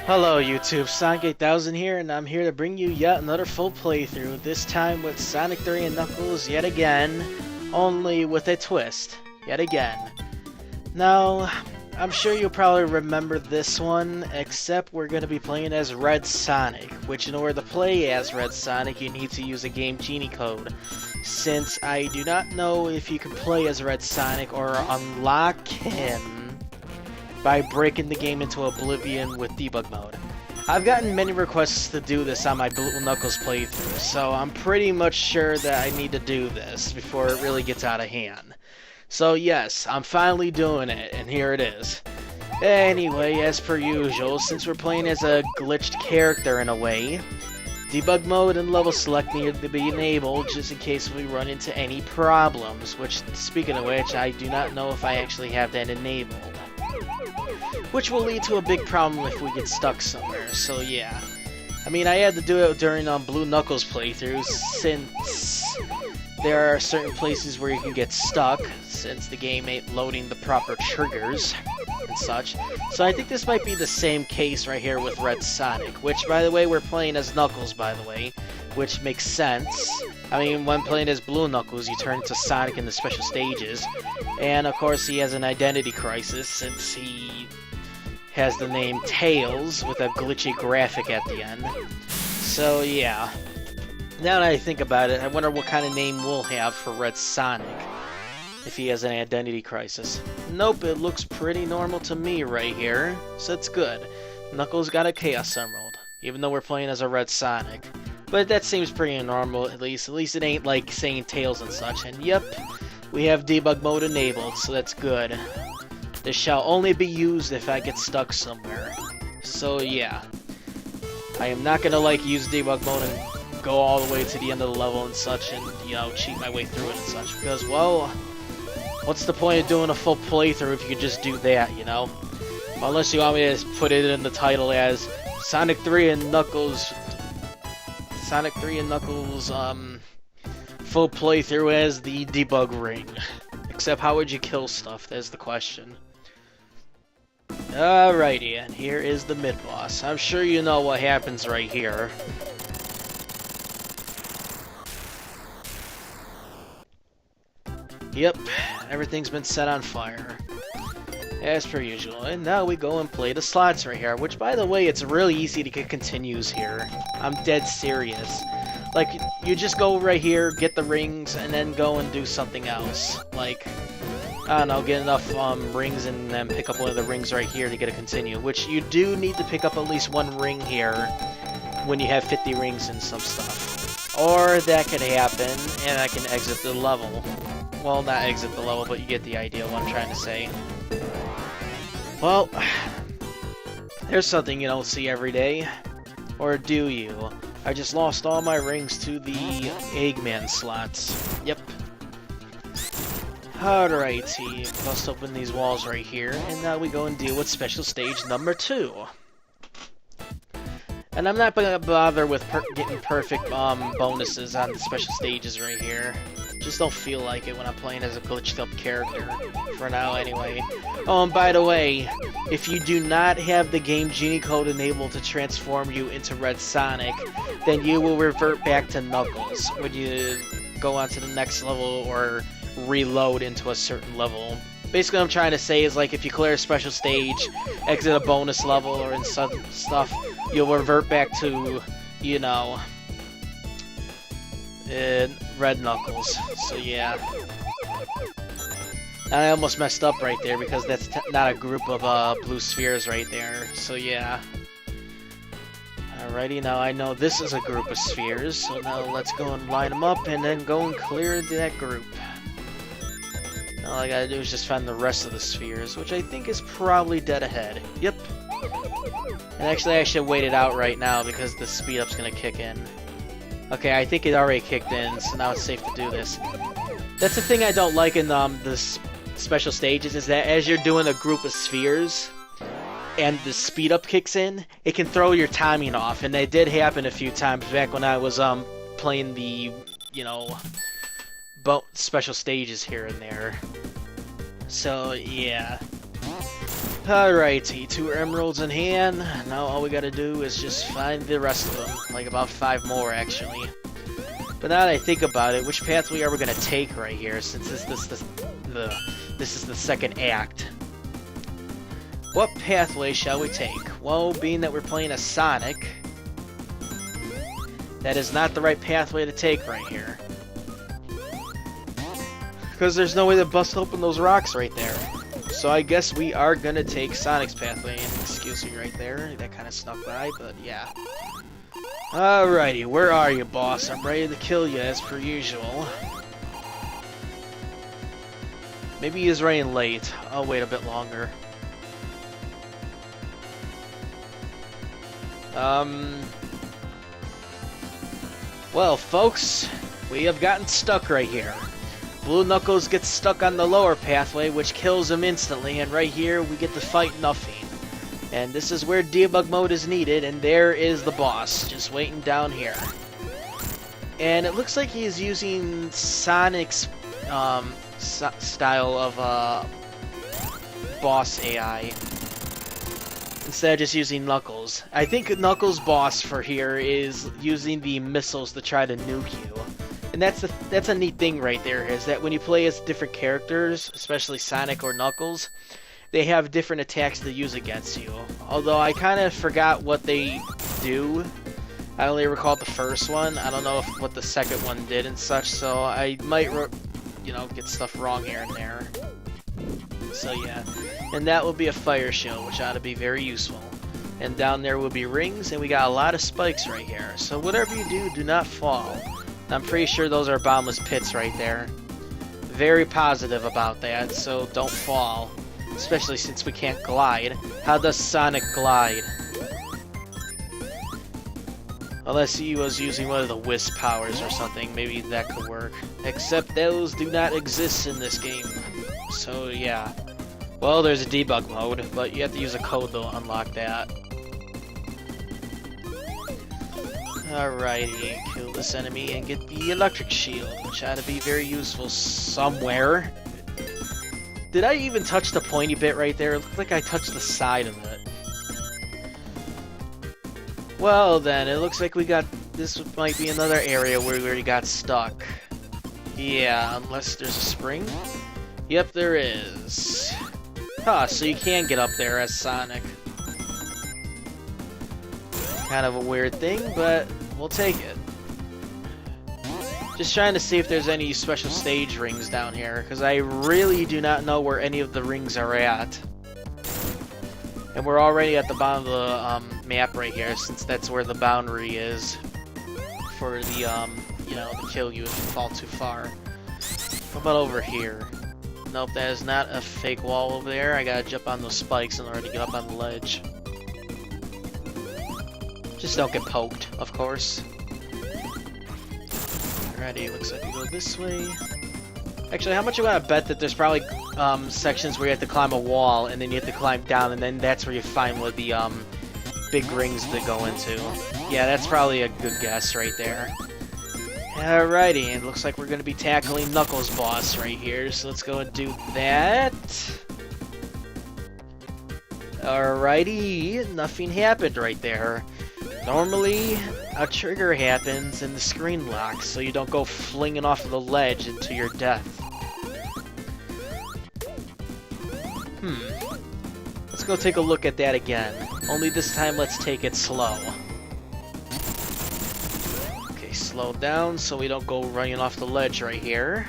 Hello YouTube, Sonic 8000 here, and I'm here to bring you yet another full playthrough, this time with Sonic 3 and Knuckles yet again, only with a twist, yet again. Now, I'm sure you'll probably remember this one, except we're going to be playing as Red Sonic, which in order to play as Red Sonic, you need to use a Game Genie Code. Since I do not know if you can play as Red Sonic or unlock him by breaking the game into oblivion with Debug Mode. I've gotten many requests to do this on my Blue Knuckles playthrough, so I'm pretty much sure that I need to do this before it really gets out of hand. So yes, I'm finally doing it, and here it is. Anyway, as per usual, since we're playing as a glitched character in a way, Debug Mode and level select need to be enabled just in case we run into any problems, which, speaking of which, I do not know if I actually have that enabled. Which will lead to a big problem if we get stuck somewhere, so yeah. I mean, I had to do it during Blue Knuckles playthroughs, since there are certain places where you can get stuck, since the game ain't loading the proper triggers and such. So I think this might be the same case right here with Red Sonic, which, by the way, we're playing as Knuckles, by the way, which makes sense. I mean, when playing as Blue Knuckles, you turn into Sonic in the special stages, and of course he has an identity crisis since he has the name Tails with a glitchy graphic at the end. So yeah, now that I think about it, I wonder what kind of name we'll have for Red Sonic if he has an identity crisis. Nope, it looks pretty normal to me right here, so it's good. Knuckles got a Chaos Emerald, even though we're playing as a Red Sonic. But that seems pretty normal, at least. At least it ain't like saying Tails and such. And yep, we have Debug Mode enabled, so that's good. This shall only be used if I get stuck somewhere. So yeah, I am not gonna use Debug Mode and go all the way to the end of the level and such, and cheat my way through it and such. Because, well, what's the point of doing a full playthrough if you could just do that, Well, unless you want me to put it in the title as Sonic 3 and Knuckles. Sonic 3 and Knuckles, full playthrough as the debug ring. Except how would you kill stuff? That's the question. Alrighty, and here is the mid-boss. I'm sure you know what happens right here. Yep, everything's been set on fire. As per usual, and now we go and play the slots right here, which, by the way, it's really easy to get continues here. I'm dead serious. Like, you just go right here, get the rings, and then go and do something else. Like, I don't know, get enough rings and then pick up one of the rings right here to get a continue, which you do need to pick up at least one ring here when you have 50 rings and some stuff. Or that could happen, and I can exit the level. Well, not exit the level, but you get the idea of what I'm trying to say. Well, there's something you don't see every day. Or do you? I just lost all my rings to the Eggman slots. Yep. Alrighty, bust open these walls right here, and now we go and deal with special stage number 2. And I'm not gonna bother with getting perfect bonuses on the special stages right here. Just don't feel like it when I'm playing as a glitched up character. For now, anyway. Oh, and by the way, if you do not have the Game Genie Code enabled to transform you into Red Sonic, then you will revert back to Knuckles when you go on to the next level or reload into a certain level. Basically, what I'm trying to say is, like, if you clear a special stage, exit a bonus level or in some stuff, you'll revert back to, Red Knuckles. So yeah. I almost messed up right there because that's not a group of blue spheres right there. So yeah. Alrighty, now I know this is a group of spheres, so now let's go and line them up and then go and clear that group. All I gotta do is just find the rest of the spheres, which I think is probably dead ahead. Yep. And actually, I should wait it out right now because the speed up's gonna kick in. Okay, I think it already kicked in, so now it's safe to do this. That's the thing I don't like in the special stages, is that as you're doing a group of spheres, and the speed up kicks in, it can throw your timing off, and that did happen a few times back when I was playing the, special stages here and there. So, yeah. Alrighty, 2 emeralds in hand. Now all we gotta do is just find the rest of them. Like about 5 more, actually. But now that I think about it, which pathway are we gonna take right here, since this is the second act? What pathway shall we take? Well, being that we're playing a Sonic, that is not the right pathway to take right here. Because there's no way to bust open those rocks right there. So I guess we are gonna take Sonic's pathway, and excuse me right there, that kind of snuck by, but yeah. Alrighty, where are you, boss? I'm ready to kill you as per usual. Maybe he's running late. I'll wait a bit longer. Well, folks, we have gotten stuck right here. Blue Knuckles gets stuck on the lower pathway, which kills him instantly, and right here we get to fight Nothing. And this is where debug mode is needed, and there is the boss, just waiting down here. And it looks like he is using Sonic's style of boss AI, instead of just using Knuckles. I think Knuckles' boss for here is using the missiles to try to nuke you. And that's a neat thing right there, is that when you play as different characters, especially Sonic or Knuckles, they have different attacks to use against you. Although I kind of forgot what they do. I only recall the first one. I don't know what the second one did and such, so I might, get stuff wrong here and there. So yeah, and that will be a fire shield, which ought to be very useful. And down there will be rings, and we got a lot of spikes right here. So whatever you do, do not fall. I'm pretty sure those are boundless pits right there. Very positive about that, so don't fall. Especially since we can't glide. How does Sonic glide? Unless he was using one of the Wisp powers or something, maybe that could work. Except those do not exist in this game. So yeah. Well, there's a debug mode, but you have to use a code to unlock that. Alrighty, kill this enemy and get the electric shield, which ought to be very useful somewhere. Did I even touch the pointy bit right there? It looked like I touched the side of it. Well then, it looks like we got... This might be another area where we already got stuck. Yeah, unless there's a spring? Yep, there is. Huh, so you can get up there as Sonic. Kind of a weird thing, but we'll take it. Just trying to see if there's any special stage rings down here, because I really do not know where any of the rings are at. And we're already at the bottom of the map right here, since that's where the boundary is for the, to kill you if you fall too far. What about over here? Nope, that is not a fake wall over there. I gotta jump on those spikes in order to get up on the ledge. Just don't get poked, of course. Alrighty, looks like we go this way. Actually, how much you want to bet that there's probably sections where you have to climb a wall, and then you have to climb down, and then that's where you find one of the big rings to go into. Yeah, that's probably a good guess right there. Alrighty, and it looks like we're going to be tackling Knuckles' boss right here, so let's go and do that. Alrighty, nothing happened right there. Normally, a trigger happens and the screen locks, so you don't go flinging off the ledge into your death. Let's go take a look at that again. Only this time, let's take it slow. Okay, slow down so we don't go running off the ledge right here.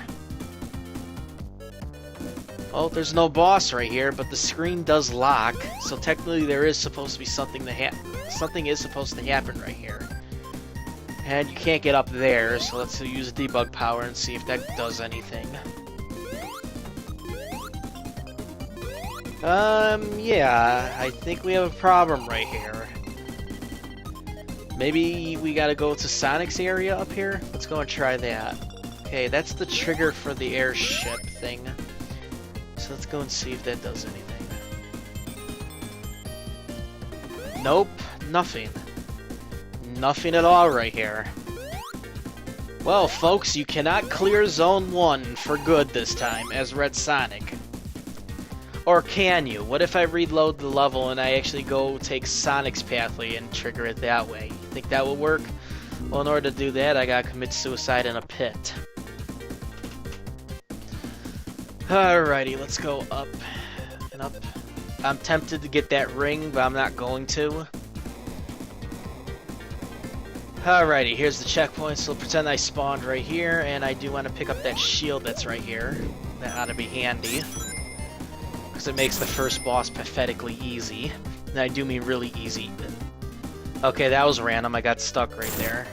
Oh, there's no boss right here, but the screen does lock, so technically there is supposed to be something is supposed to happen right here. And you can't get up there, so let's use debug power and see if that does anything. Yeah, I think we have a problem right here. Maybe we gotta go to Sonic's area up here? Let's go and try that. Okay, that's the trigger for the airship thing. So let's go and see if that does anything. Nope, nothing. Nothing at all right here. Well, folks, you cannot clear Zone 1 for good this time as Red Sonic. Or can you? What if I reload the level and I actually go take Sonic's pathway and trigger it that way? You think that would work? Well, in order to do that, I gotta commit suicide in a pit. Alrighty, let's go up and up. I'm tempted to get that ring, but I'm not going to. Alrighty, here's the checkpoint, so pretend I spawned right here, and I do want to pick up that shield that's right here. That ought to be handy, because it makes the first boss pathetically easy. And I do mean really easy. Okay, that was random, I got stuck right there.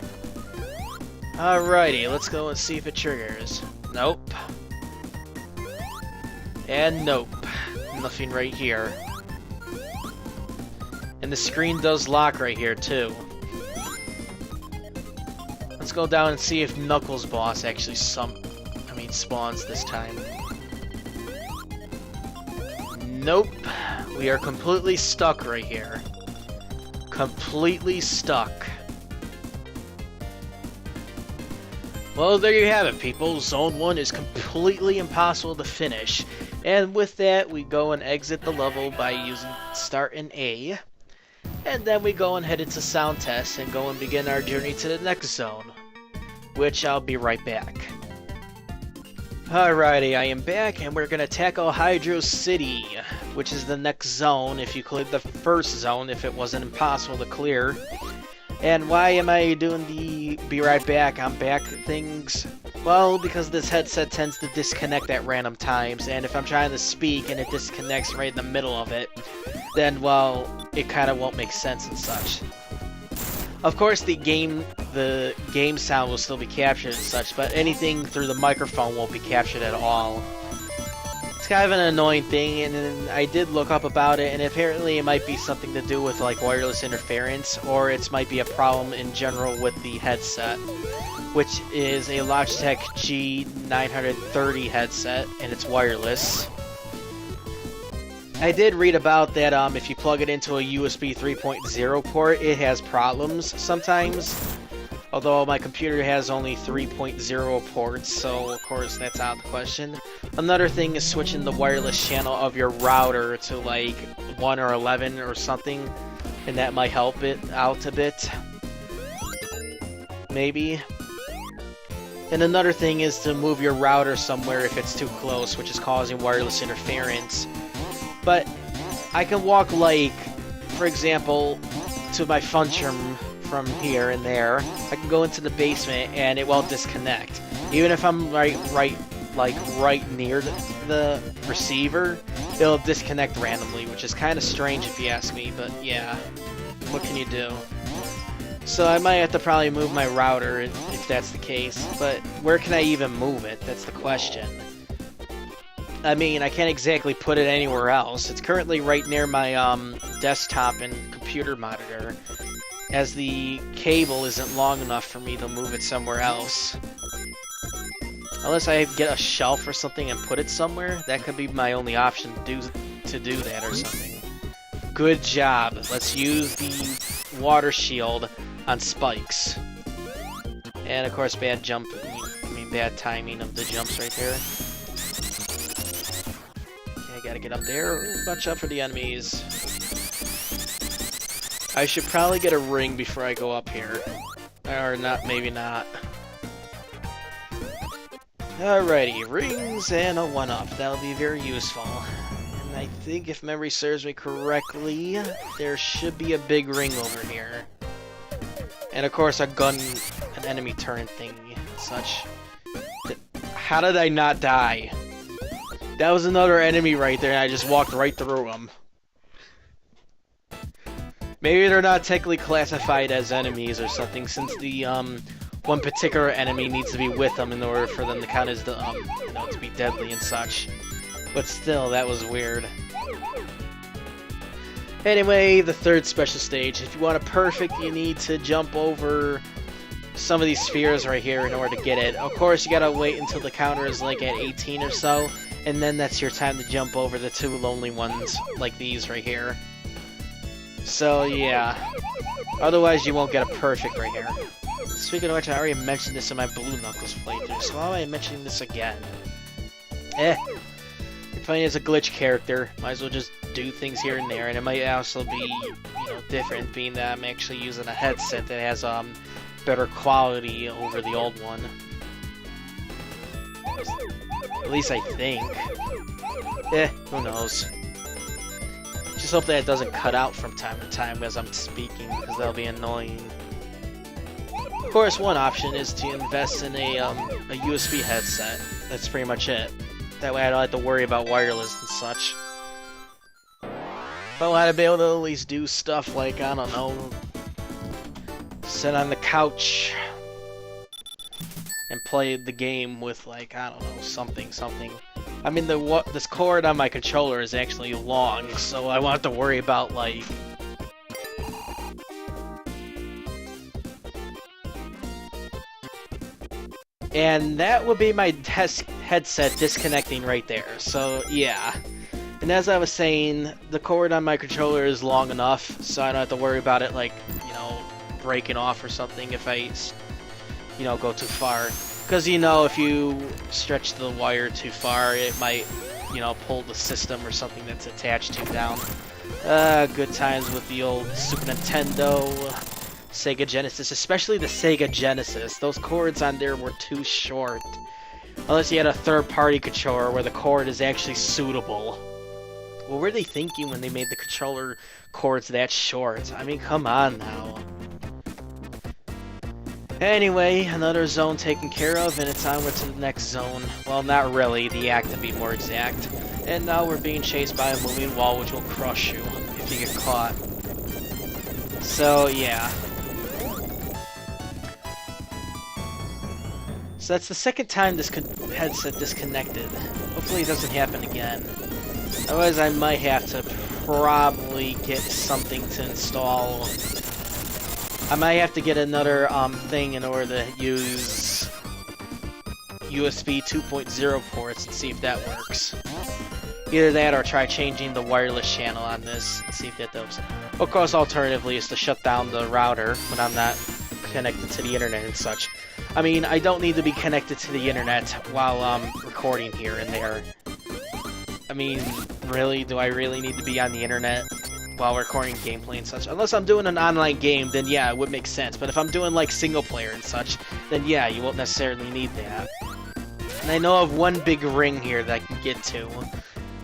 Alrighty, let's go and see if it triggers. Nope. And nope. Nothing right here. And the screen does lock right here, too. Let's go down and see if Knuckles' boss actually spawns this time. Nope. We are completely stuck right here. Completely stuck. Well, there you have it, people. Zone 1 is completely impossible to finish. And with that, we go and exit the level by using Start in A. And then we go and head into Sound Test and go and begin our journey to the next zone. Which I'll be right back. Alrighty, I am back and we're gonna tackle Hydro City, which is the next zone if you cleared the first zone if it wasn't impossible to clear. And why am I doing the be right back, I'm back things? Well, because this headset tends to disconnect at random times, and if I'm trying to speak and it disconnects right in the middle of it, then, well, it kind of won't make sense and such. Of course, the game sound will still be captured and such, but anything through the microphone won't be captured at all. It's kind of an annoying thing, and I did look up about it, and apparently it might be something to do with like wireless interference, or it might be a problem in general with the headset, which is a Logitech G930 headset, and it's wireless. I did read about that if you plug it into a USB 3.0 port, it has problems sometimes. Although my computer has only 3.0 ports, so of course that's out of the question. Another thing is switching the wireless channel of your router to like 1 or 11 or something, and that might help it out a bit. Maybe. And another thing is to move your router somewhere if it's too close, which is causing wireless interference. But I can walk, like, for example, to my function room from here and there. I can go into the basement and it won't disconnect. Even if I'm right near the receiver, it'll disconnect randomly, which is kind of strange if you ask me, but yeah, what can you do? So I might have to probably move my router if that's the case, but where can I even move it? That's the question. I mean, I can't exactly put it anywhere else. It's currently right near my desktop and computer monitor, as the cable isn't long enough for me to move it somewhere else. Unless I get a shelf or something and put it somewhere, that could be my only option to do that or something. Good job. Let's use the water shield on spikes. And of course, bad timing of the jumps right there. Gotta get up there. Watch out for the enemies. I should probably get a ring before I go up here. Or not, maybe not. Alrighty, rings and a 1-up. That'll be very useful. And I think if memory serves me correctly, there should be a big ring over here. And of course an enemy turret thingy and such. How did I not die? That was another enemy right there, and I just walked right through them. Maybe they're not technically classified as enemies or something, since the one particular enemy needs to be with them in order for them to count as the to be deadly and such. But still, that was weird. Anyway, the third special stage. If you want a perfect, you need to jump over some of these spheres right here in order to get it. Of course, you gotta wait until the counter is like at 18 or so. And then that's your time to jump over the two lonely ones, like these right here. So, yeah. Otherwise, you won't get a perfect right here. Speaking of which, I already mentioned this in my Blue Knuckles playthrough, so why am I mentioning this again? It Funny as a glitch character, might as well just do things here and there, and it might also be, you know, different, being that I'm actually using a headset that has better quality over the old one. At least I think. Who knows? Just hope that it doesn't cut out from time to time as I'm speaking, because that'll be annoying. Of course, one option is to invest in a USB headset. That's pretty much it. That way I don't have to worry about wireless and such. But I'd be able to at least do stuff like, I don't know, sit on the couch and play the game with, like, I don't know, something. I mean, this cord on my controller is actually long, so I won't have to worry about, like... And that would be my headset disconnecting right there, so yeah. And as I was saying, the cord on my controller is long enough, so I don't have to worry about it, like, you know, breaking off or something if I, you know, go too far. Because, you know, if you stretch the wire too far, it might, you know, pull the system or something that's attached to down. Good times with the old Super Nintendo, Sega Genesis, especially the Sega Genesis. Those cords on there were too short. Unless you had a third-party controller where the cord is actually suitable. What were they thinking when they made the controller cords that short? I mean, come on now. Anyway, another zone taken care of, and it's onward to the next zone. Well, not really, the act to be more exact. And now we're being chased by a moving wall, which will crush you if you get caught. So, yeah. So that's the second time this headset disconnected. Hopefully it doesn't happen again. Otherwise I might have to probably get something to install. I might have to get another thing in order to use USB 2.0 ports and see if that works. Either that or try changing the wireless channel on this and see if that does. Of course, alternatively is to shut down the router when I'm not connected to the internet and such. I mean, I don't need to be connected to the internet while I'm recording here and there. I mean, really? Do I really need to be on the internet while recording gameplay and such? Unless I'm doing an online game, then yeah, it would make sense. But if I'm doing, like, single player and such, then yeah, you won't necessarily need that. And I know of one big ring here that I can get to.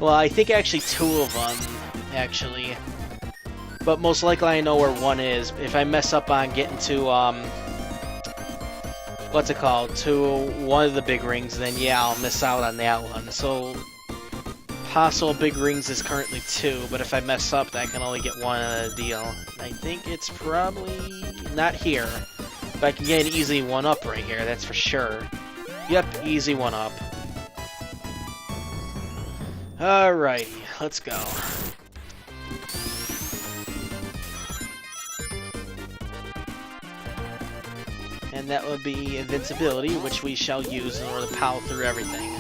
Well, I think actually two of them, actually. But most likely I know where one is. If I mess up on getting to, what's it called, to one of the big rings, then yeah, I'll miss out on that one. So, possible big rings is currently 2, but if I mess up, I can only get one at a deal. I think it's probably not here, but I can get an easy 1-up right here, that's for sure. Yep, easy 1-up. Alrighty, let's go. And that would be invincibility, which we shall use in order to power through everything.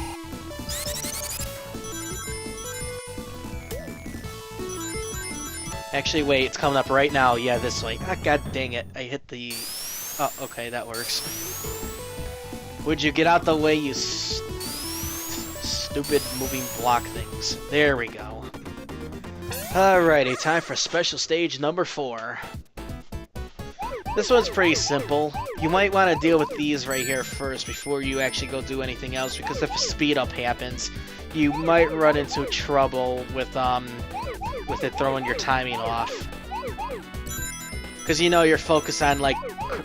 Actually, wait, it's coming up right now. Yeah, this way. Ah, god dang it. I hit the... Oh, okay, that works. Would you get out the way, you stupid moving block things. There we go. Alrighty, time for special stage number 4. This one's pretty simple. You might want to deal with these right here first before you actually go do anything else, because if a speed up happens, you might run into trouble with it throwing your timing off. Because you know you're focused on like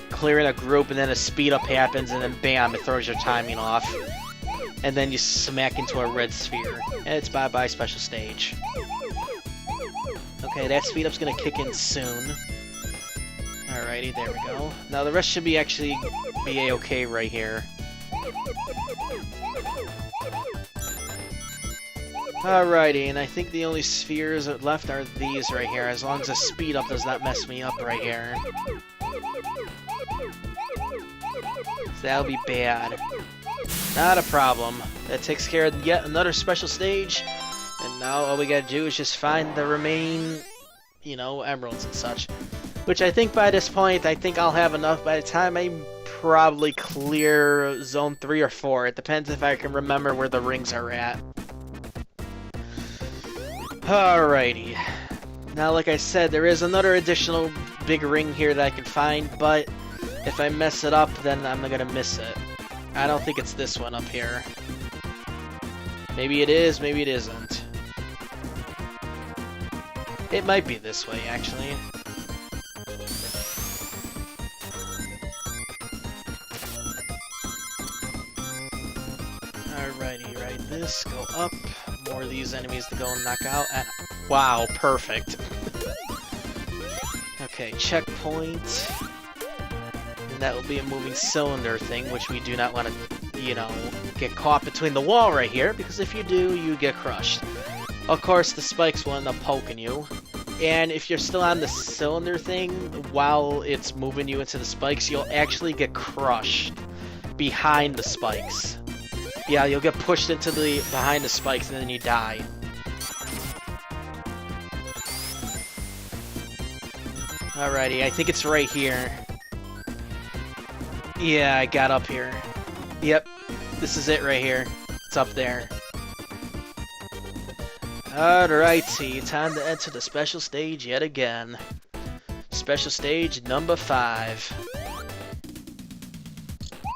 clearing a group, and then a speed up happens, and then bam, it throws your timing off. And then you smack into a red sphere. And it's bye-bye special stage. Okay, that speed up's gonna kick in soon. Alrighty, there we go. Now the rest should be actually be a-okay right here. Alrighty, and I think the only spheres left are these right here, as long as the speed up does not mess me up right here. So that'll be bad. Not a problem. That takes care of yet another special stage, and now all we gotta do is just find the remaining, you know, emeralds and such. Which I think by this point, I think I'll have enough by the time I probably clear Zone 3 or 4. It depends if I can remember where the rings are at. Alrighty. Now, like I said, there is another additional big ring here that I can find, but if I mess it up, then I'm gonna miss it. I don't think it's this one up here. Maybe it is, maybe it isn't. It might be this way, actually. Alrighty, right this, go up. More of these enemies to go and knock out. And wow, perfect. Okay, checkpoint. And that will be a moving cylinder thing, which we do not want to, you know, get caught between the wall right here, because if you do, you get crushed. Of course, the spikes will end up poking you. And if you're still on the cylinder thing, while it's moving you into the spikes, you'll actually get crushed behind the spikes. Yeah, you'll get pushed into the behind the spikes and then you die. Alrighty, I think it's right here. Yeah, I got up here. Yep, this is it right here. It's up there. Alrighty, time to enter the special stage yet again. Special stage number 5.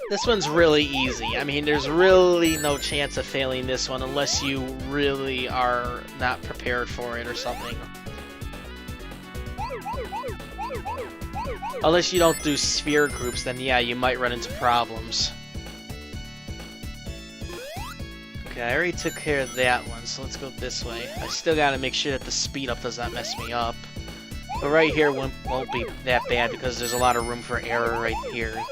This one's really easy. I mean, there's really no chance of failing this one unless you really are not prepared for it or something. Unless you don't do sphere groups, then yeah, you might run into problems. Okay, I already took care of that one, so let's go this way. I still gotta make sure that the speed up does not mess me up. But right here won't be that bad because there's a lot of room for error right here.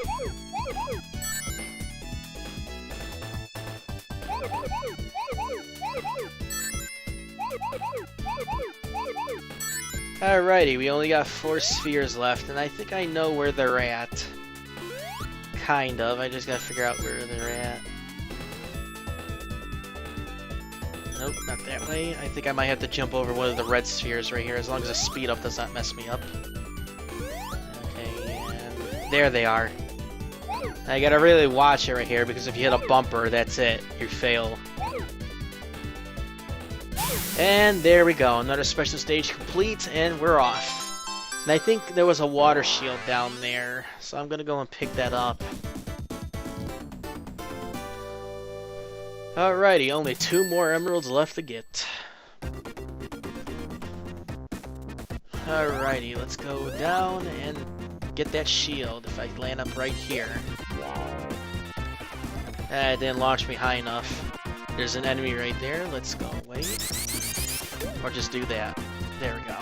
Alrighty, we only got 4 spheres left, and I think I know where they're at. Kind of, I just gotta figure out where they're at. Nope, not that way. I think I might have to jump over one of the red spheres right here, as long as the speed up does not mess me up. Okay, and there they are. I gotta really watch it right here, because if you hit a bumper, that's it. You fail. And there we go, another special stage complete, and we're off. And I think there was a water shield down there, so I'm gonna go and pick that up. Alrighty, only 2 more emeralds left to get. Alrighty, let's go down and get that shield if I land up right here. It didn't launch me high enough. There's an enemy right there. Let's go away. Or just do that. There we go.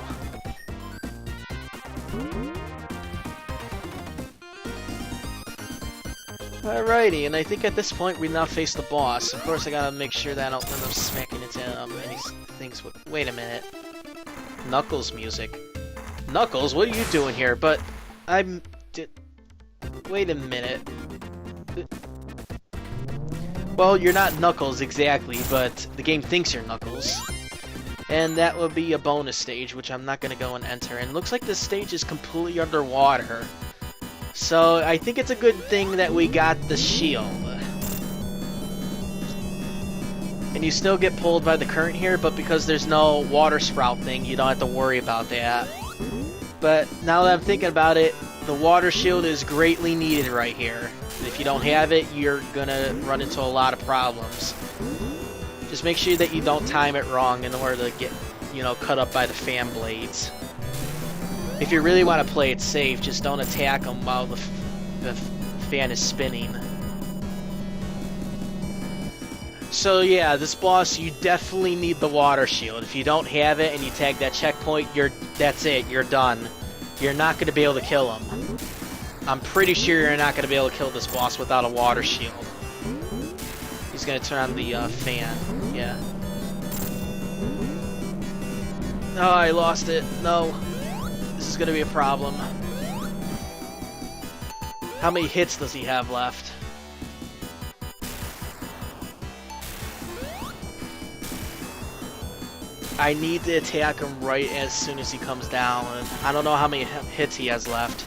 Alrighty, and I think at this point we now face the boss. Of course I gotta make sure that I don't end up smacking into any things with... Wait a minute. Knuckles music. Knuckles, what are you doing here? But I'm... Wait a minute. Well, you're not Knuckles exactly, but the game thinks you're Knuckles. And that will be a bonus stage, which I'm not going to go and enter. And it looks like this stage is completely underwater. So I think it's a good thing that we got the shield. And you still get pulled by the current here, but because there's no water sprout thing, you don't have to worry about that. But now that I'm thinking about it, the water shield is greatly needed right here. If you don't have it, you're gonna run into a lot of problems. Just make sure that you don't time it wrong in order to get, you know, cut up by the fan blades. If you really want to play it safe, just don't attack them while the fan is spinning. So yeah, this boss, you definitely need the water shield. If you don't have it and you tag that checkpoint, that's it, you're done. You're not going to be able to kill him. I'm pretty sure you're not going to be able to kill this boss without a water shield. He's going to turn on the fan. Yeah. Oh, I lost it. No. This is going to be a problem. How many hits does he have left? I need to attack him right as soon as he comes down. And I don't know how many hits he has left.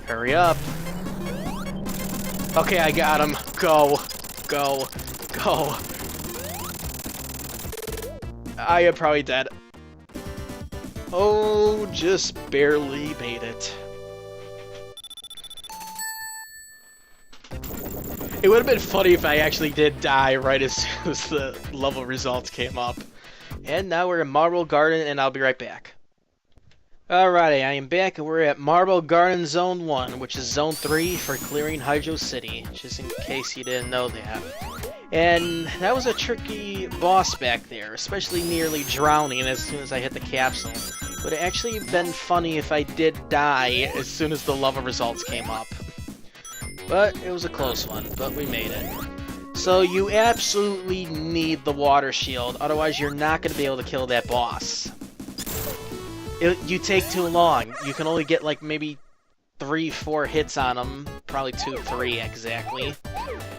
Hurry up. Okay, I got him. Go. Go. Go. I am probably dead. Oh, just barely made it. It would have been funny if I actually did die right as soon as the level results came up. And now we're in Marble Garden, and I'll be right back. Alrighty, I am back, and we're at Marble Garden Zone 1, which is Zone 3 for clearing Hydro City, just in case you didn't know that. And that was a tricky boss back there, especially nearly drowning as soon as I hit the capsule. Would have actually been funny if I did die as soon as the level results came up. But it was a close one, but we made it. So you absolutely need the water shield, otherwise you're not going to be able to kill that boss. You take too long. You can only get like maybe 3-4 hits on him, probably 2-3 exactly,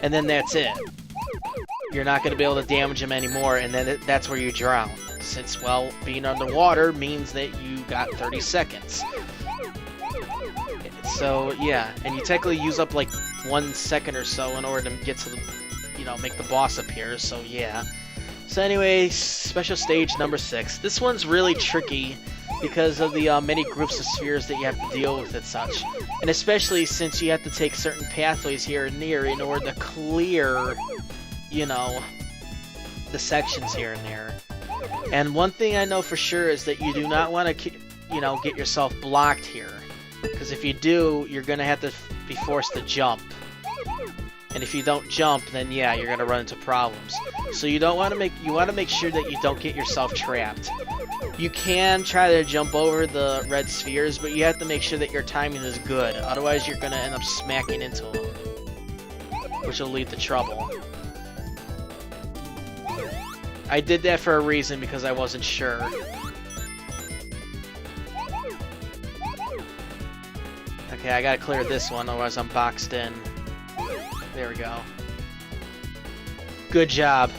and then that's it. You're not going to be able to damage him anymore, and then that's where you drown. Since, well, being underwater means that you got 30 seconds. So, yeah, and you technically use up like 1 second or so in order to get to the, make the boss appear, so yeah. So anyway, special stage number 6. This one's really tricky because of the many groups of spheres that you have to deal with and such. And especially since you have to take certain pathways here and there in order to clear, the sections here and there. And one thing I know for sure is that you do not want to, get yourself blocked here. Because if you do, you're going to have to be forced to jump. And if you don't jump, then yeah, you're going to run into problems. So you want to make sure that you don't get yourself trapped. You can try to jump over the red spheres, but you have to make sure that your timing is good. Otherwise, you're going to end up smacking into them, which will lead to trouble. I did that for a reason because I wasn't sure. Okay, I gotta clear this one, otherwise I'm boxed in. There we go. Good job.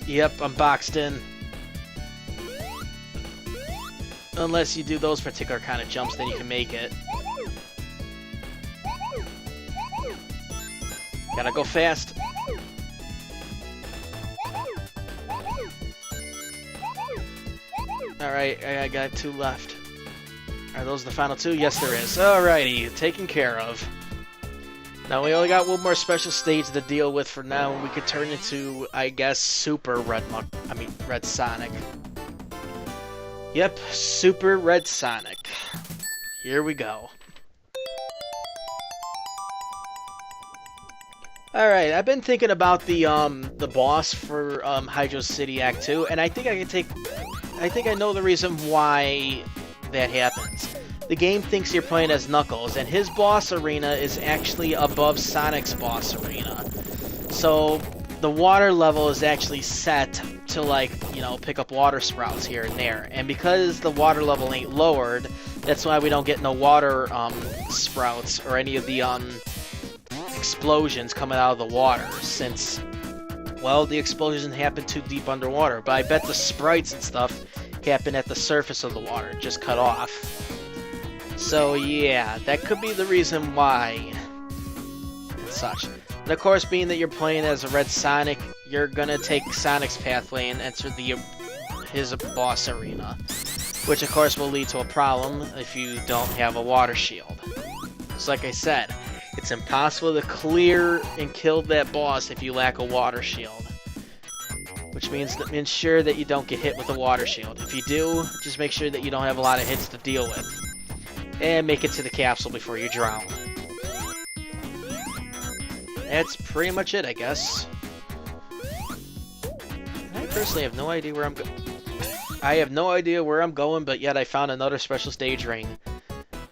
Yep, I'm boxed in. Unless you do those particular kind of jumps, then you can make it. Gotta go fast. Alright, I got 2 left. Are those the final 2? Yes, there is. Alrighty, taken care of. Now we only got one more special stage to deal with for now, and we could turn into, I guess, Super Red Sonic. Yep, Super Red Sonic. Here we go. Alright, I've been thinking about the boss for Hydro City Act 2, and I think I know the reason why that happens. The game thinks you're playing as Knuckles, and his boss arena is actually above Sonic's boss arena. So the water level is actually set to pick up water sprouts here and there. And because the water level ain't lowered, that's why we don't get no water sprouts or any of the explosions coming out of the water, since, well, the explosions happen too deep underwater. But I bet the sprites and stuff happen at the surface of the water, just cut off. So yeah, that could be the reason why and such. And of course, being that you're playing as a Red Sonic, you're gonna take Sonic's pathway and enter his boss arena, which of course will lead to a problem if you don't have a water shield. So like I said, it's impossible to clear and kill that boss if you lack a water shield. Which means to ensure that you don't get hit with a water shield. If you do, just make sure that you don't have a lot of hits to deal with. And make it to the capsule before you drown. That's pretty much it, I guess. I personally have no idea where I'm going. I have no idea where I'm going, but yet I found another special stage ring.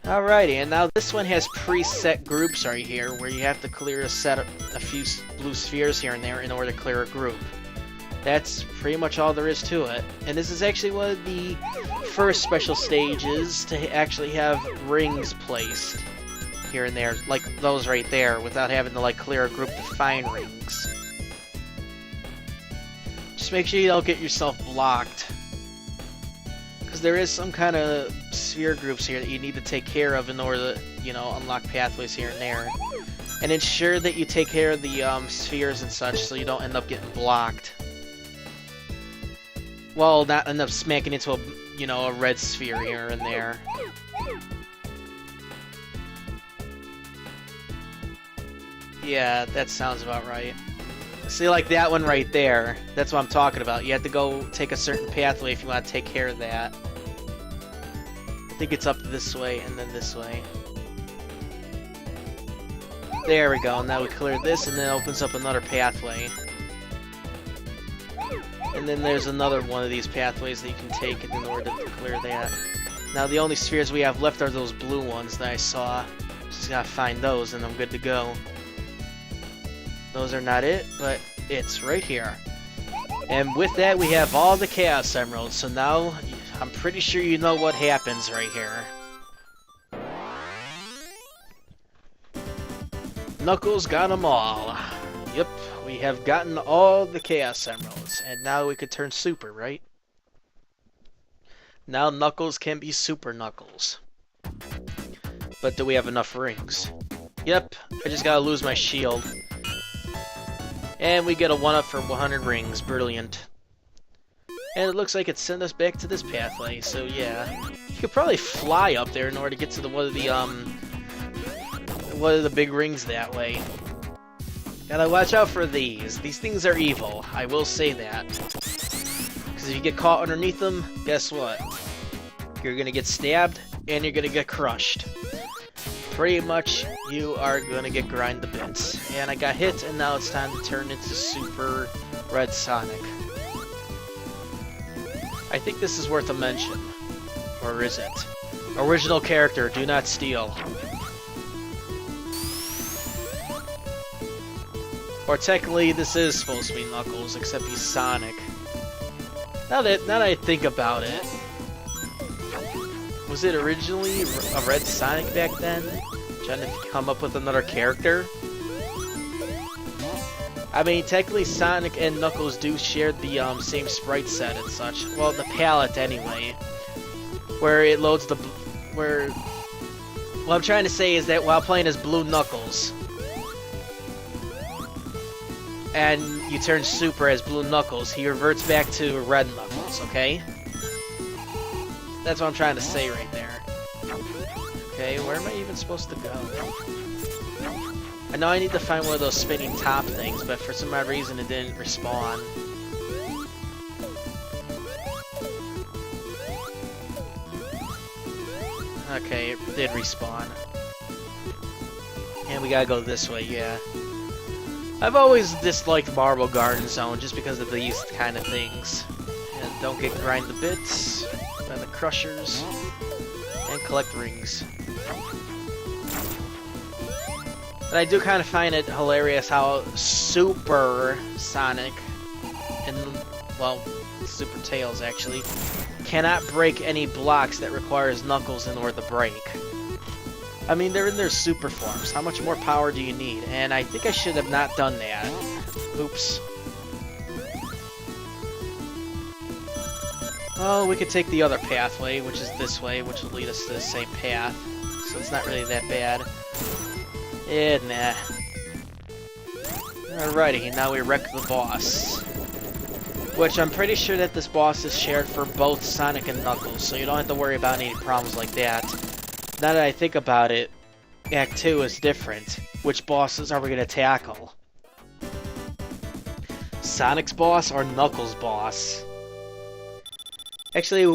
Alrighty, and now this one has preset groups right here, where you have to clear a few blue spheres here and there in order to clear a group. That's pretty much all there is to it. And this is actually one of the first special stages to actually have rings placed here and there, like those right there, without having to clear a group to find rings. Just make sure you don't get yourself blocked, because there is some kind of sphere groups here that you need to take care of in order to, unlock pathways here and there. And ensure that you take care of the spheres and such so you don't end up getting blocked. Well, not end up smacking into you know, a red sphere here and there. Yeah, that sounds about right. See, like that one right there, that's what I'm talking about. You have to go take a certain pathway if you want to take care of that. I think it's up this way and then this way. There we go, now we clear this and then it opens up another pathway. And then there's another one of these pathways that you can take in order to clear that. Now the only spheres we have left are those blue ones that I saw. Just gotta find those and I'm good to go. Those are not it, but it's right here. And with that we have all the Chaos Emeralds, so now I'm pretty sure you know what happens right here. Knuckles got them all. Yep, we have gotten all the Chaos Emeralds, and now we could turn Super, right? Now Knuckles can be Super Knuckles. But do we have enough rings? Yep, I just gotta lose my shield. And we get a 1-up for 100 rings. Brilliant. And it looks like it sent us back to this pathway, so yeah. You could probably fly up there in order to get to one of the big rings that way. Gotta watch out for these. These things are evil, I will say that. Because if you get caught underneath them, guess what? You're gonna get stabbed, and you're gonna get crushed. Pretty much, you are gonna get grind to bits. And I got hit, and now it's time to turn into Super Red Sonic. I think this is worth a mention. Or is it? Original character, do not steal. Or technically, this is supposed to be Knuckles, except he's Sonic. Now that I think about it, was it originally a Red Sonic back then? Trying to come up with another character? I mean, technically Sonic and Knuckles do share the same sprite set and such. Well, the palette anyway. Where it loads the... What I'm trying to say is that while playing as Blue Knuckles, and you turn Super as Blue Knuckles, he reverts back to Red Knuckles, okay? That's what I'm trying to say right there. Okay, where am I even supposed to go? I know I need to find one of those spinning top things, but for some odd reason it didn't respawn. Okay, it did respawn. And we gotta go this way, yeah. I've always disliked Marble Garden Zone just because of these kind of things. And don't get grind the bits by the crushers. And collect rings. But I do kind of find it hilarious how Super Sonic and, well, Super Tails actually, cannot break any blocks that requires Knuckles in order to break. I mean, they're in their super forms. How much more power do you need? And I think I should have not done that. Oops. Oh, we could take the other pathway, which is this way, which will lead us to the same path. So it's not really that bad. Nah. Alrighty, now we wreck the boss. Which I'm pretty sure that this boss is shared for both Sonic and Knuckles, so you don't have to worry about any problems like that. Now that I think about it, Act 2 is different. Which bosses are we going to tackle? Sonic's boss or Knuckles' boss? Actually,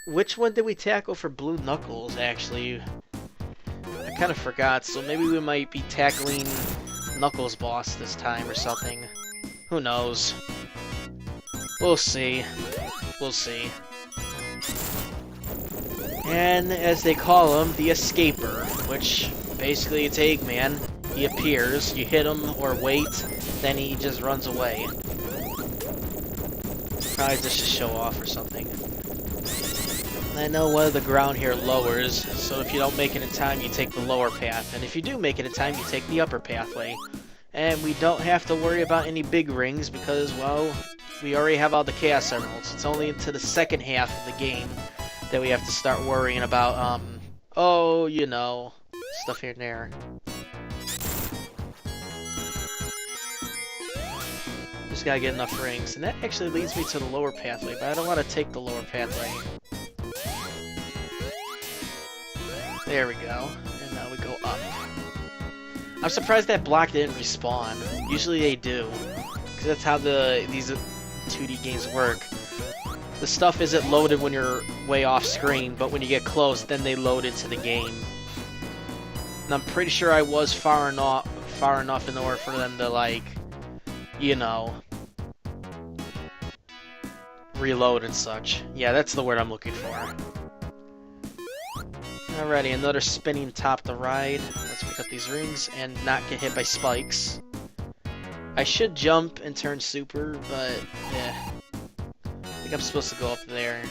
which one did we tackle for Blue Knuckles, actually? I kind of forgot, so maybe we might be tackling Knuckles' boss this time or something. Who knows? We'll see. We'll see. And as they call him, the Escaper, which basically it's Eggman. He appears, you hit him or wait, then he just runs away. Probably just to show off or something. I know one of the ground here lowers, so if you don't make it in time, you take the lower path. And if you do make it in time, you take the upper pathway. And we don't have to worry about any big rings because, well, we already have all the Chaos Emeralds. It's only into the second half of the game that we have to start worrying about, oh, you know, stuff here and there. Just gotta get enough rings. And that actually leads me to the lower pathway, but I don't want to take the lower pathway. There we go. And now we go up. I'm surprised that block didn't respawn. Usually they do. Because that's how these 2D games work. The stuff isn't loaded when you're way off screen, but when you get close, then they load into the game. And I'm pretty sure I was far enough in order for them to, like, you know, reload and such. Yeah, that's the word I'm looking for. Alrighty, another spinning top to ride. Let's pick up these rings and not get hit by spikes. I should jump and turn super, but yeah. I think I'm supposed to go up there.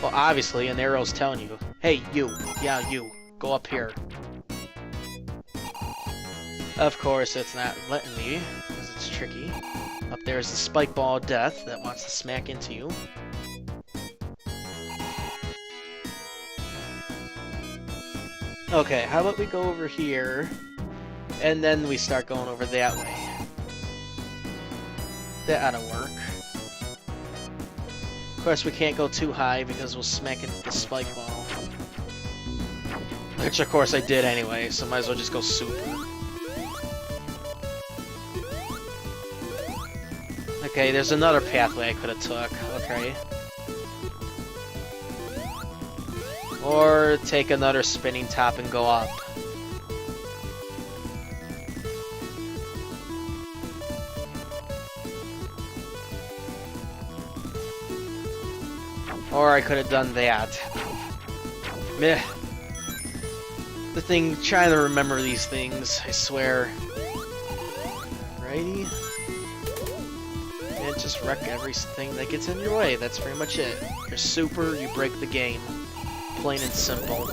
Well, obviously, an arrow's telling you, hey, you. Yeah, you. Go up here. Of course, it's not letting me, because it's tricky. Up there is the spike ball of death that wants to smack into you. Okay, how about we go over here, and then we start going over that way. That ought to work. Of course, we can't go too high because we'll smack into the spike ball. Which, of course, I did anyway, so might as well just go super. Okay, there's another pathway I could have took. Okay. Or take another spinning top and go up. Or I could have done that. Meh. The thing, trying to remember these things, I swear. Alrighty. And just wreck everything that gets in your way. That's pretty much it. You're super, you break the game. Plain and simple.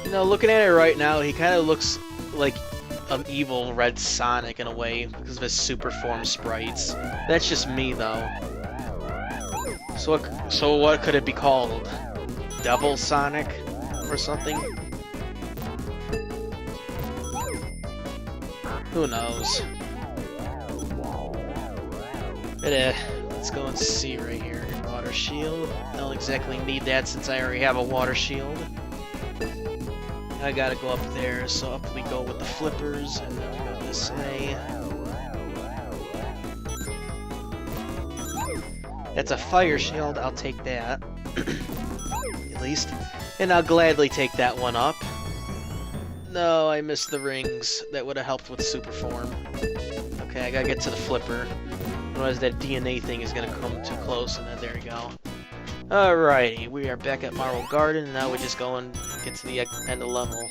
You know, looking at it right now, he kind of looks like an evil red Sonic in a way because of his super form sprites. That's just me, though. So what could it be called? Devil Sonic or something? Who knows? But let's go and see right here. Water shield. I don't exactly need that since I already have a water shield. I gotta go up there, so up we go with the flippers, and then we go this way. That's a fire shield, I'll take that. At least. And I'll gladly take that one up. No, I missed the rings. That would have helped with super form. Okay, I gotta get to the flipper. Otherwise that DNA thing is gonna come too close, and then there we go. Alrighty, we are back at Marble Garden, and now we just go and get to the end of level.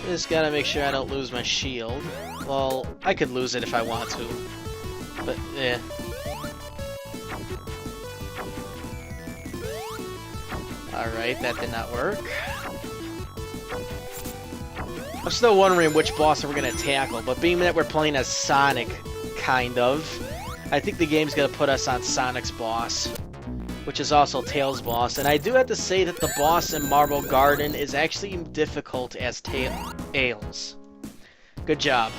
Just gotta make sure I don't lose my shield. Well, I could lose it if I want to, but yeah. Alright, that did not work. I'm still wondering which boss we're gonna tackle, but being that we're playing as Sonic, kind of, I think the game's gonna put us on Sonic's boss, which is also Tails' boss. And I do have to say that the boss in Marble Garden is actually difficult as Tails. Good job.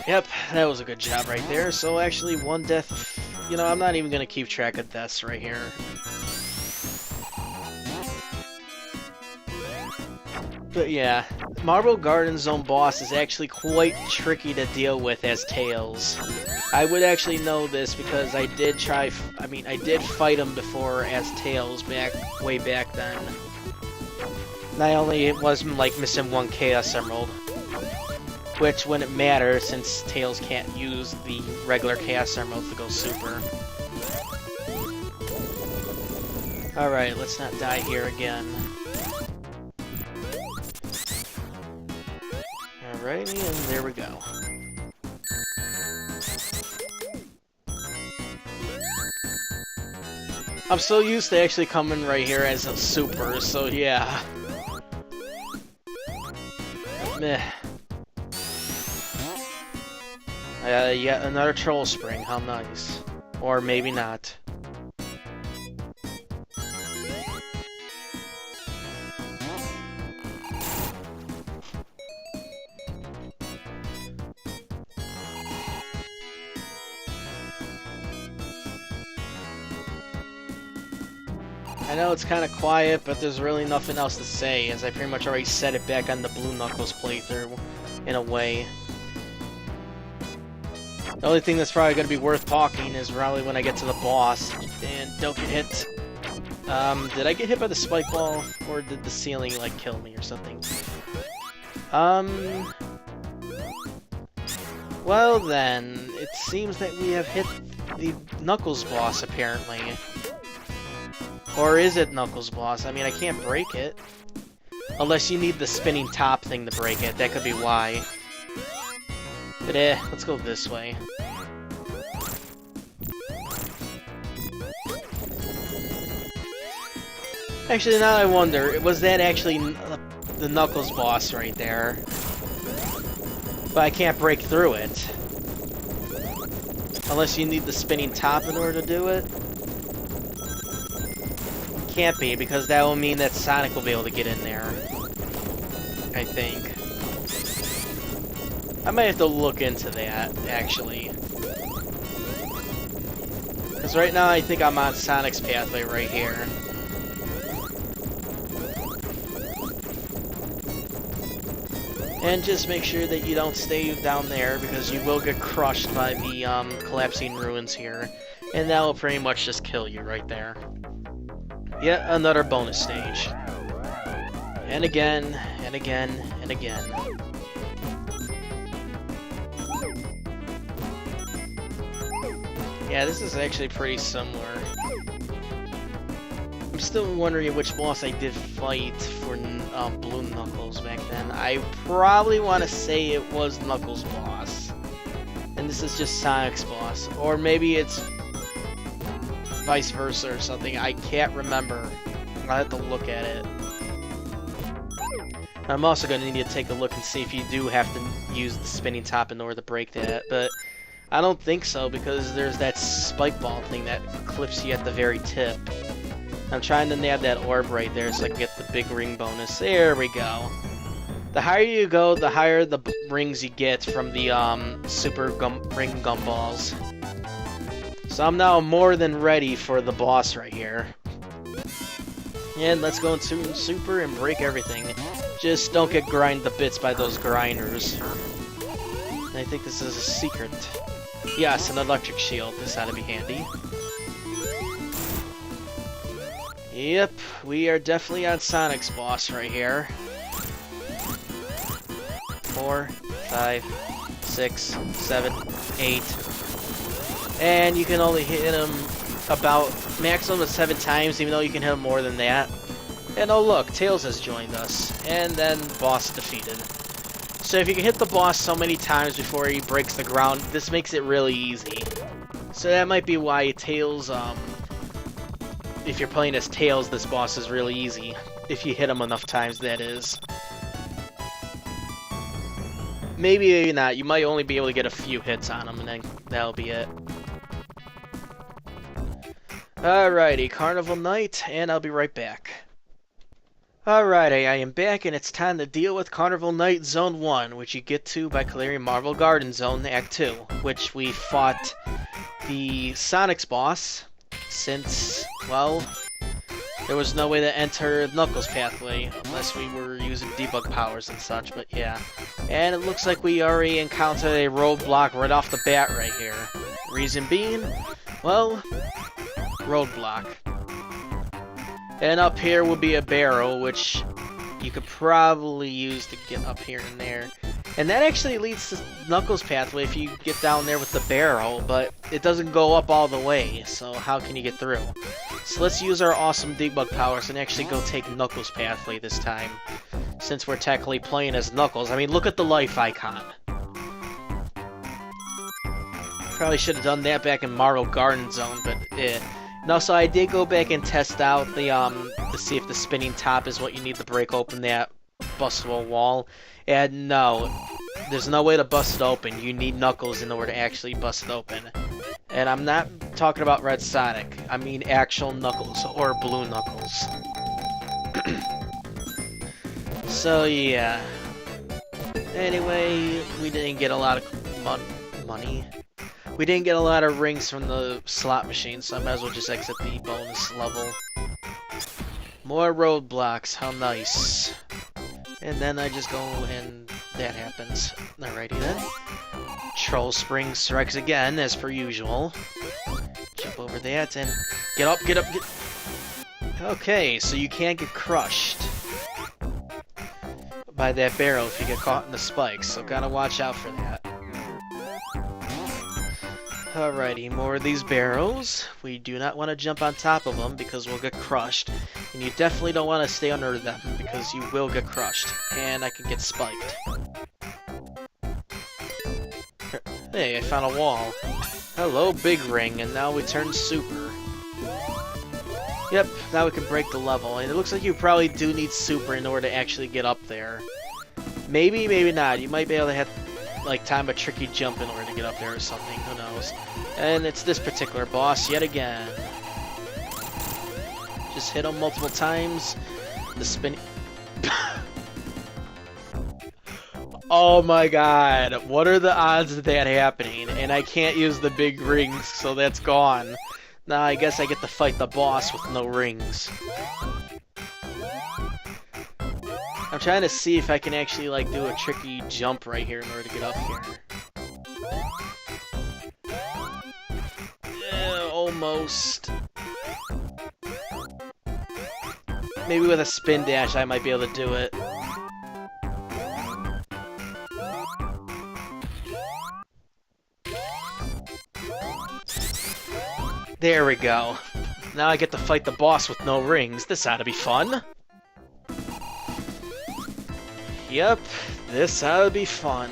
Yep, that was a good job right there. So actually, one death. You know, I'm not even gonna keep track of deaths right here. But yeah, Marble Garden Zone boss is actually quite tricky to deal with as Tails. I would actually know this because I did I did fight him before as Tails way back then. Not only it was like missing one Chaos Emerald, which wouldn't matter since Tails can't use the regular Chaos Emeralds to go super. Alright, let's not die here again. Alrighty, and there we go. I'm so used to actually coming right here as a super, so yeah. Meh. Yet another troll spring, how nice. Or maybe not. I know it's kind of quiet, but there's really nothing else to say, as I pretty much already said it back on the Blue Knuckles playthrough, in a way. The only thing that's probably going to be worth talking is probably when I get to the boss, and don't get hit. Did I get hit by the spike ball, or did the ceiling, like, kill me or something? Well then, it seems that we have hit the Knuckles boss, apparently. Or is it Knuckles boss? I mean, I can't break it. Unless you need the spinning top thing to break it, that could be why. But let's go this way. Actually, now I wonder, was that actually the Knuckles boss right there? But I can't break through it. Unless you need the spinning top in order to do it? Can't be, because that will mean that Sonic will be able to get in there. I think. I might have to look into that, actually. Because right now I think I'm on Sonic's pathway right here. And just make sure that you don't stay down there, because you will get crushed by the collapsing ruins here. And that will pretty much just kill you right there. Yet another bonus stage. And again, and again, and again. Yeah, this is actually pretty similar. I'm still wondering which boss I did fight for Blue Knuckles back then. I probably want to say it was Knuckles' boss. And this is just Sonic's boss. Or maybe it's vice versa or something. I can't remember. I'll have to look at it. I'm also going to need to take a look and see if you do have to use the spinning top in order to break that, but I don't think so, because there's that spike ball thing that clips you at the very tip. I'm trying to nab that orb right there so I can get the big ring bonus. There we go. The higher you go, the higher the rings you get from the super ring gumballs. So I'm now more than ready for the boss right here. And let's go into super and break everything. Just don't get grind to bits by those grinders. And I think this is a secret. Yes, an electric shield. This ought to be handy. Yep, we are definitely on Sonic's boss right here. 4, 5, 6, 7, 8. And you can only hit him about maximum of 7 times, even though you can hit him more than that. And oh look, Tails has joined us. And then boss defeated. So if you can hit the boss so many times before he breaks the ground, this makes it really easy. So that might be why Tails, if you're playing as Tails, this boss is really easy. If you hit him enough times, that is. Maybe not. You might only be able to get a few hits on him, and then that'll be it. Alrighty, Carnival Night, and I'll be right back. Alrighty, I am back, and it's time to deal with Carnival Night Zone 1, which you get to by clearing Marble Garden Zone Act 2, which we fought the Sonic's boss, since, well, there was no way to enter Knuckles' pathway, unless we were using debug powers and such, but yeah. And it looks like we already encountered a roadblock right off the bat right here. Reason being, well, roadblock. And up here will be a barrel, which you could probably use to get up here and there. And that actually leads to Knuckles' pathway if you get down there with the barrel, but it doesn't go up all the way, so how can you get through? So let's use our awesome debug powers and actually go take Knuckles' pathway this time, since we're technically playing as Knuckles. I mean, look at the life icon. Probably should have done that back in Marble Garden Zone, but No, so I did go back and test out the to see if the spinning top is what you need to break open that bustable wall. And no, there's no way to bust it open. You need Knuckles in order to actually bust it open. And I'm not talking about Red Sonic. I mean actual Knuckles, or Blue Knuckles. So, yeah. Anyway, we didn't get a lot of money. We didn't get a lot of rings from the slot machine, so I might as well just exit the bonus level. More roadblocks, how nice. And then I just go and that happens. Alrighty then. Troll Spring strikes again, as per usual. Jump over that and get up, get up, get... Okay, so you can't get crushed by that barrel if you get caught in the spikes, so gotta watch out for that. Alrighty, more of these barrels. We do not want to jump on top of them because we'll get crushed. And you definitely don't want to stay under them because you will get crushed. And I can get spiked. Hey, I found a wall. Hello, big ring, and now we turn super. Yep, now we can break the level. And it looks like you probably do need super in order to actually get up there. Maybe, maybe not. You might be able to have like time a tricky jump in order to get up there or something, who knows. And it's this particular boss yet again. Just hit him multiple times. The spin... Oh my god, what are the odds of that happening? And I can't use the big rings, so that's gone. Now I guess I get to fight the boss with no rings. I'm trying to see if I can actually like do a tricky jump right here in order to get up here. Yeah, almost. Maybe with a spin dash I might be able to do it. There we go. Now I get to fight the boss with no rings. This ought to be fun. Yep, this ought to be fun.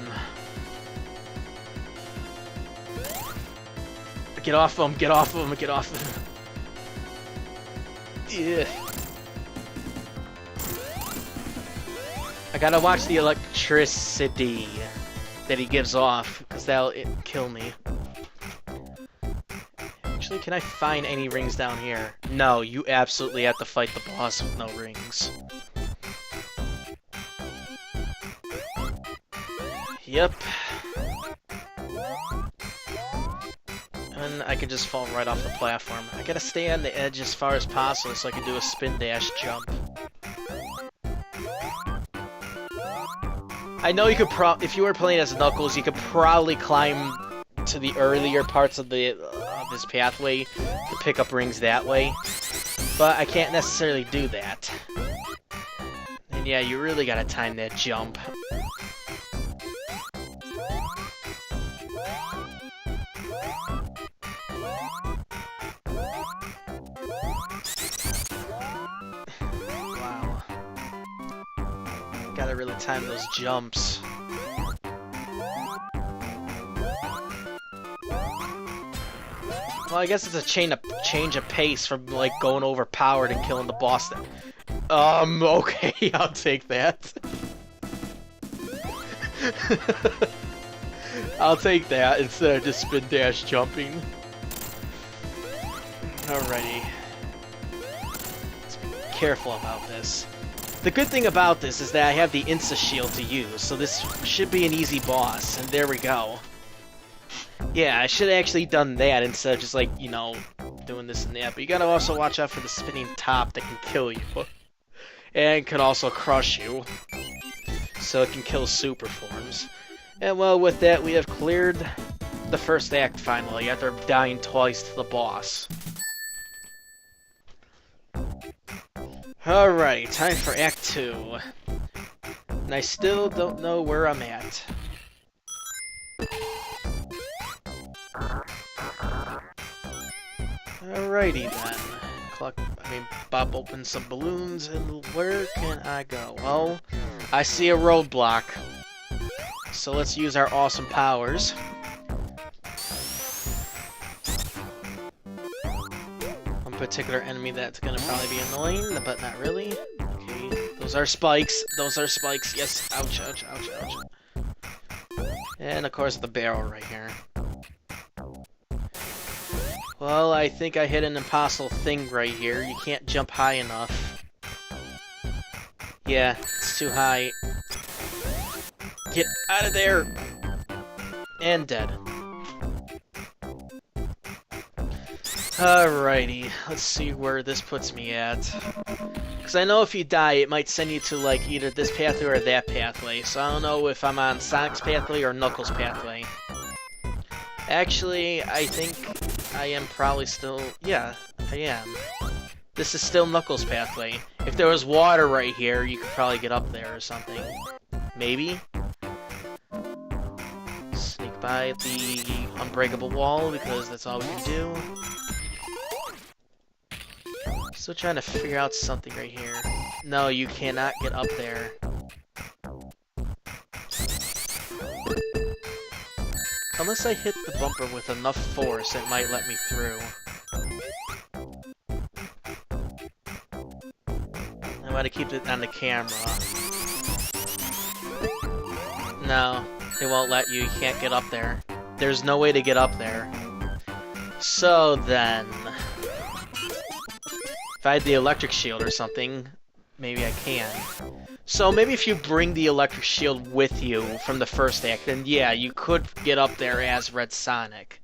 Get off him, get off him, get off him. Yeah. I gotta watch the electricity that he gives off, because that'll kill me. Actually, can I find any rings down here? No, you absolutely have to fight the boss with no rings. Yep. And I can just fall right off the platform. I gotta stay on the edge as far as possible so I can do a spin dash jump. I know you could if you were playing as Knuckles, you could probably climb to the earlier parts of his pathway to pick up rings that way. But I can't necessarily do that. And yeah, you really gotta time that jump. Wow. Gotta really time those jumps. Well, I guess it's a change of pace from like going overpowered and killing the boss. Okay, I'll take that. I'll take that instead of just spin dash jumping. Alrighty. Let's be careful about this. The good thing about this is that I have the Insta Shield to use, so this should be an easy boss, and there we go. Yeah, I should have actually done that instead of just like, you know, doing this and that, but you gotta also watch out for the spinning top that can kill you. And can also crush you. So it can kill super forms. And well, with that, we have cleared the first act finally, after dying twice to the boss. Alright, time for Act 2. And I still don't know where I'm at. Alrighty then. Pop open some balloons, and where can I go? Well, I see a roadblock. So let's use our awesome powers. One particular enemy that's gonna probably be annoying, but not really. Okay, those are spikes. Those are spikes. Yes. Ouch, ouch, ouch, ouch. And of course the barrel right here. Well, I think I hit an impossible thing right here. You can't jump high enough. Yeah, it's too high. Get out of there! And dead. Alrighty, let's see where this puts me at. Because I know if you die, it might send you to, like, either this pathway or that pathway. So I don't know if I'm on Sonic's pathway or Knuckles' pathway. Actually, I think I am probably still... Yeah, I am. This is still Knuckles' pathway. If there was water right here, you could probably get up there or something. Maybe? Sneak by the unbreakable wall, because that's all we can do. Still trying to figure out something right here. No, you cannot get up there. Unless I hit the bumper with enough force, it might let me through. I want to keep it on the camera. No, it won't let you. You can't get up there. There's no way to get up there. So then... if I had the electric shield or something, maybe I can. So maybe if you bring the electric shield with you from the first act, then yeah, you could get up there as Red Sonic.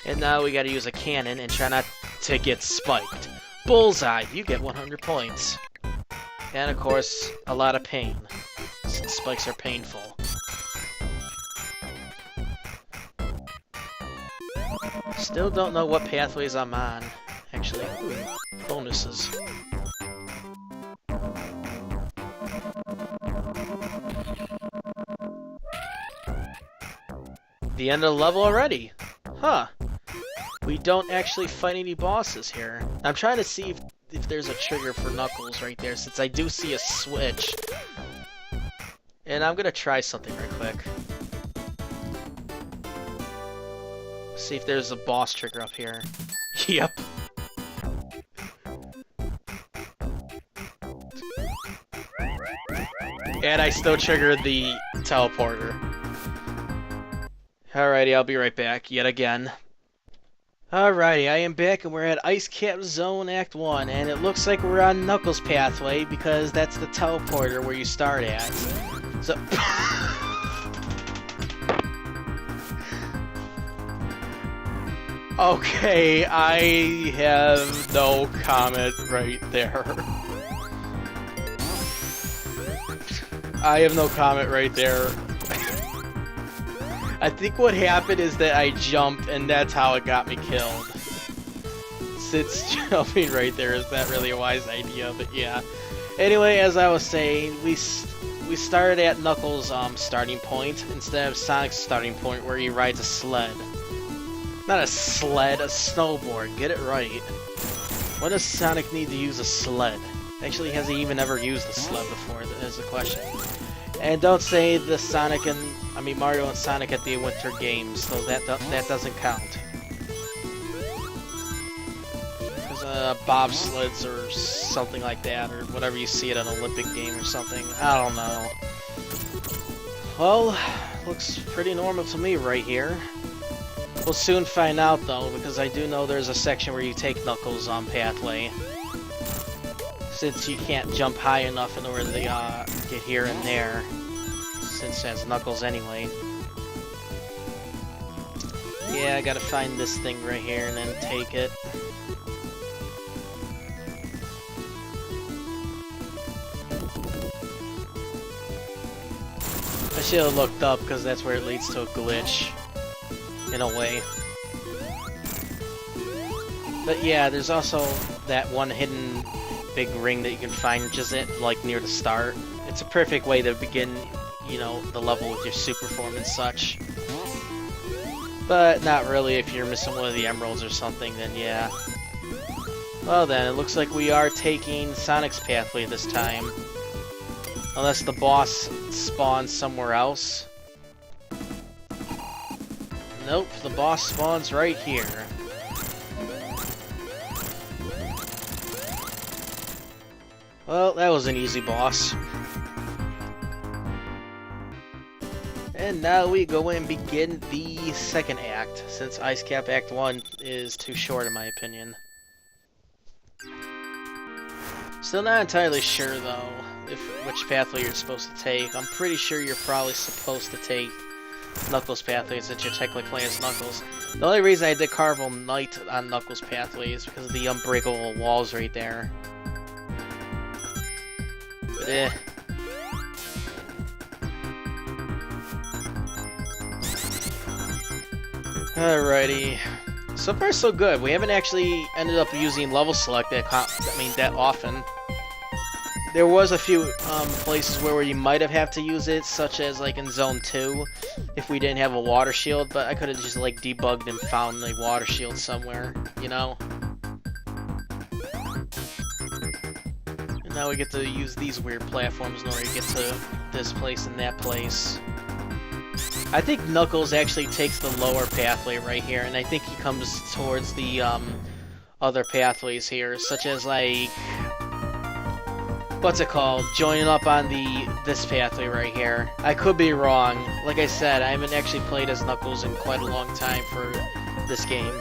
And now we gotta use a cannon and try not to get spiked. Bullseye! You get 100 points. And of course, a lot of pain, since spikes are painful. Still don't know what pathways I'm on, actually. Ooh, bonuses. The end of the level already? Huh. We don't actually fight any bosses here. I'm trying to see if there's a trigger for Knuckles right there, since I do see a switch. And I'm gonna try something right quick. See if there's a boss trigger up here. Yep. And I still triggered the teleporter. Alrighty, I'll be right back, yet again. Alrighty, I am back and we're at Ice Cap Zone Act 1, and it looks like we're on Knuckles' pathway because that's the teleporter where you start at. So... okay, I have no comment right there. I have no comment right there. I think what happened is that I jumped, and that's how it got me killed. Since jumping right there is not really a wise idea, but yeah. Anyway, as I was saying, we started at Knuckles' starting point instead of Sonic's starting point, where he rides a sled. Not a sled, a snowboard. Get it right. When does Sonic need to use a sled? Actually, has he even ever used a sled before? That is the question. And don't say the Mario and Sonic at the Winter Games, so that doesn't count. Because bobsleds or something like that, or whatever you see at an Olympic game or something. I don't know. Well, looks pretty normal to me right here. We'll soon find out though, because I do know there's a section where you take Knuckles' pathway. Since you can't jump high enough in order to get here and there. Since that's Knuckles anyway. Yeah, I gotta find this thing right here and then take it. I should have looked up because that's where it leads to a glitch. In a way. But yeah, there's also that one hidden big ring that you can find, which is like near the start. It's a perfect way to begin, you know, the level with your super form and such. But not really if you're missing one of the emeralds or something, then yeah. Well then, it looks like we are taking Sonic's pathway this time. Unless the boss spawns somewhere else. Nope, the boss spawns right here. Well, that was an easy boss. And now we go and begin the second act, since Ice Cap Act 1 is too short in my opinion. Still not entirely sure though, which pathway you're supposed to take. I'm pretty sure you're probably supposed to take Knuckles' pathway since you're technically playing as Knuckles. The only reason I did Carvel Knight on Knuckles' pathway is because of the unbreakable walls right there. But Alrighty. So far so good. We haven't actually ended up using level select that often. There was a few places where you might have had to use it, such as like in Zone 2, if we didn't have a water shield, but I could have just like debugged and found a water shield somewhere, you know? And now we get to use these weird platforms in order to get to this place and that place. I think Knuckles actually takes the lower pathway right here, and I think he comes towards the other pathways here, such as like, what's it called? Joining up on this pathway right here. I could be wrong. Like I said, I haven't actually played as Knuckles in quite a long time for this game,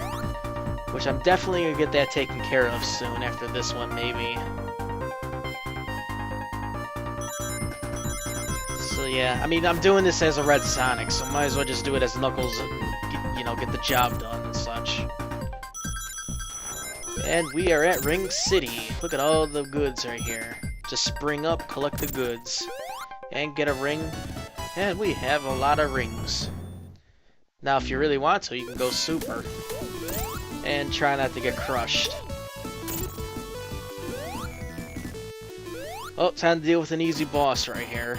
which I'm definitely gonna get that taken care of soon after this one, maybe. So yeah, I mean, I'm doing this as a Red Sonic, so might as well just do it as Knuckles and, get the job done and such. And we are at Ring City. Look at all the goods right here. Just spring up, collect the goods, and get a ring. And we have a lot of rings. Now, if you really want to, you can go super. And try not to get crushed. Oh, time to deal with an easy boss right here.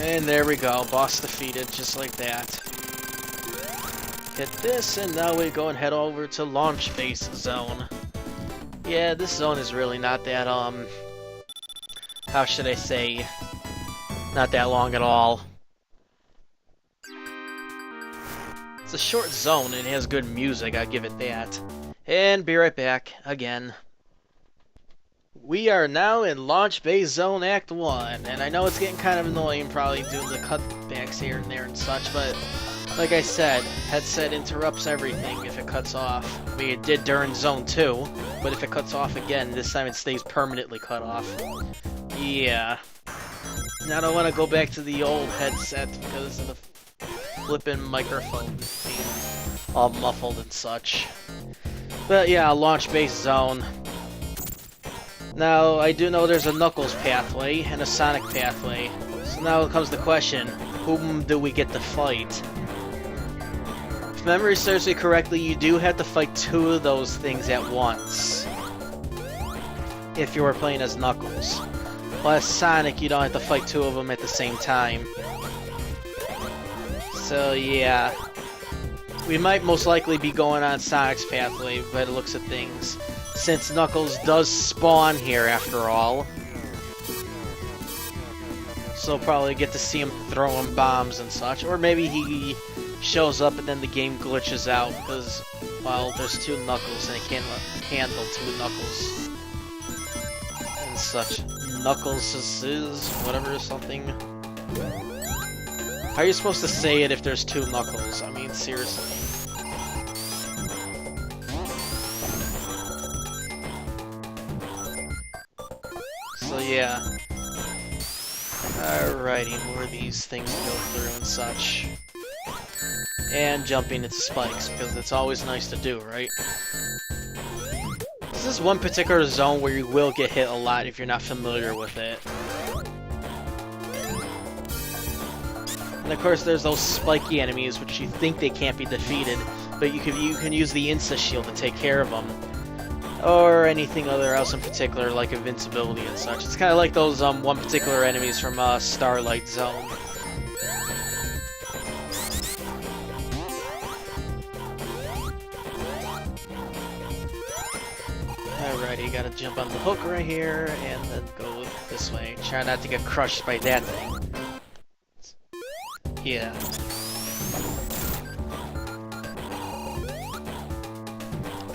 And there we go, boss defeated, just like that. Hit this, and now we go and head over to Launch Base Zone. Yeah, this zone is really not that, how should I say, not that long at all. It's a short zone, and it has good music, I'll give it that. And be right back, again. We are now in Launch Base Zone Act 1, and I know it's getting kind of annoying probably due to the cutbacks here and there and such, but like I said, headset interrupts everything if it cuts off. I mean, it did during Zone 2, but if it cuts off again, this time it stays permanently cut off. Yeah. Now I don't want to go back to the old headset because of the flippin' microphone being all muffled and such. But yeah, Launch Base Zone. Now, I do know there's a Knuckles pathway and a Sonic pathway. So now comes the question, whom do we get to fight? If memory serves me correctly, you do have to fight two of those things at once. If you were playing as Knuckles. Well, as Sonic, you don't have to fight two of them at the same time. So yeah. We might most likely be going on Sonic's pathway by the looks of things, since Knuckles does spawn here after all. So probably get to see him throwing bombs and such, or maybe he shows up and then the game glitches out because, well, there's two Knuckles and it can't handle two Knuckles and such. Knuckles is whatever or something. How are you supposed to say it if there's two Knuckles? I mean, seriously. So yeah. Alrighty, more of these things to go through and such. And jumping into spikes, because it's always nice to do, right? This is one particular zone where you will get hit a lot if you're not familiar with it. And of course there's those spiky enemies which you think they can't be defeated, but you can use the Insta Shield to take care of them. Or anything else in particular, like invincibility and such. It's kind of like those one particular enemies from Starlight Zone. Alrighty, gotta jump on the hook right here, and then go this way. Try not to get crushed by that thing. Yeah.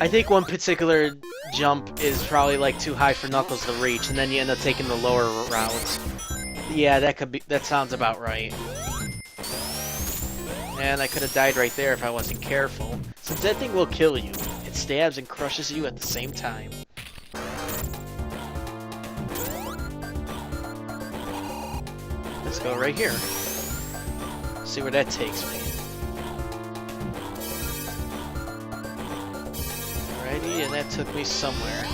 I think one particular jump is probably like too high for Knuckles to reach, and then you end up taking the lower route. Yeah, that sounds about right. And I could have died right there if I wasn't careful. Since that thing will kill you. It stabs and crushes you at the same time. Let's go right here. See where that takes me. Alrighty, and that took me somewhere.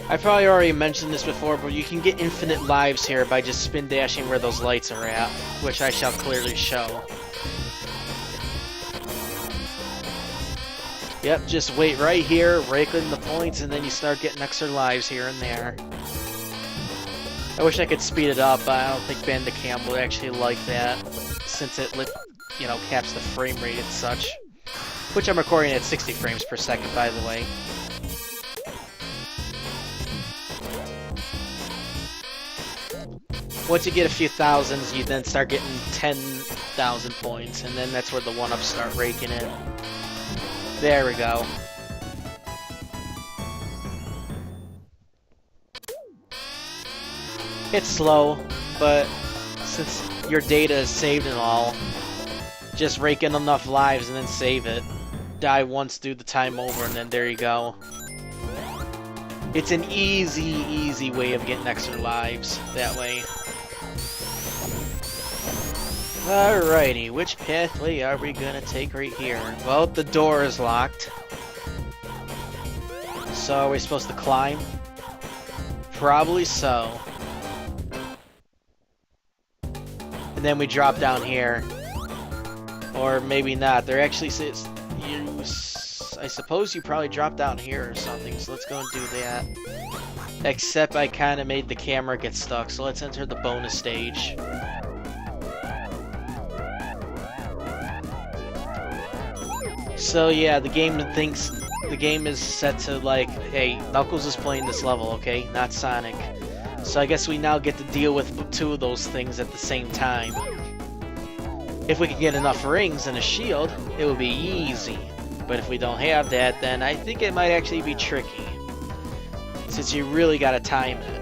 I probably already mentioned this before, but you can get infinite lives here by just spin dashing where those lights are at, which I shall clearly show. Yep, just wait right here, rake in the points, and then you start getting extra lives here and there. I wish I could speed it up, but I don't think Bandicam would actually like that, since it, caps the frame rate and such. Which I'm recording at 60 frames per second, by the way. Once you get a few thousands, you then start getting 10,000 points, and then that's where the one-ups start raking in. There we go. It's slow, but since your data is saved and all, just rake in enough lives and then save it. Die once, do the time over, and then there you go. It's an easy way of getting extra lives that way. Alrighty, which pathway are we gonna take right here? Well, the door is locked. So are we supposed to climb? Probably so. And then we drop down here. Or maybe not. There actually says I suppose you probably drop down here or something, so let's go and do that. Except I kind of made the camera get stuck, so let's enter the bonus stage. So yeah, the game is set to like, hey, Knuckles is playing this level, okay? Not Sonic. So I guess we now get to deal with two of those things at the same time. If we can get enough rings and a shield, it will be easy. But if we don't have that, then I think it might actually be tricky. Since you really gotta time it.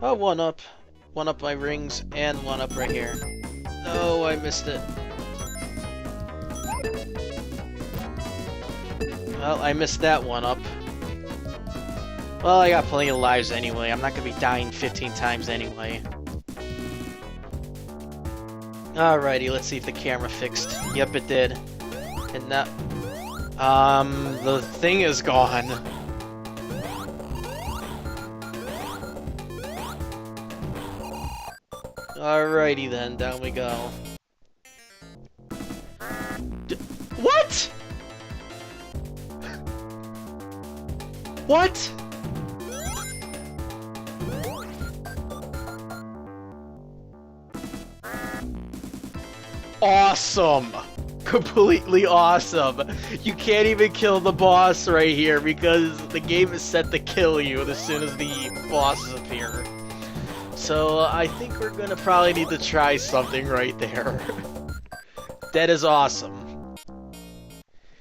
Oh, one up my rings, and one up right here. No, I missed it. Well, I missed that one up. Well, I got plenty of lives anyway. I'm not gonna be dying 15 times anyway. Alrighty, let's see if the camera fixed. Yep, it did. And now, the thing is gone. Alrighty then, down we go. What? What? Awesome! Completely awesome! You can't even kill the boss right here because the game is set to kill you as soon as the bosses appear. So I think we're gonna probably need to try something right there. That is awesome.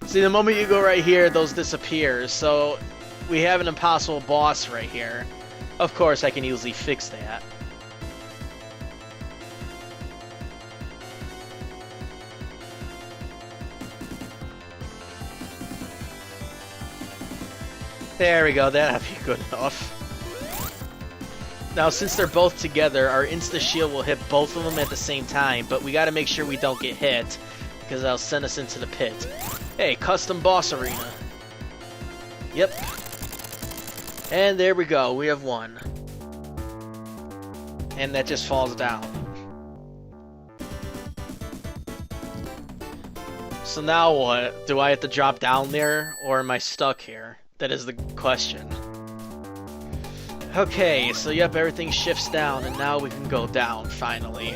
See, the moment you go right here, those disappear, so we have an impossible boss right here. Of course, I can easily fix that. There we go, that'll be good enough. Now, since they're both together, our insta-shield will hit both of them at the same time, but we gotta make sure we don't get hit, because that'll send us into the pit. Hey, custom boss arena. Yep. And there we go, we have won. And that just falls down. So now what? Do I have to drop down there, or am I stuck here? That is the question. Okay, so yep, everything shifts down, and now we can go down, finally.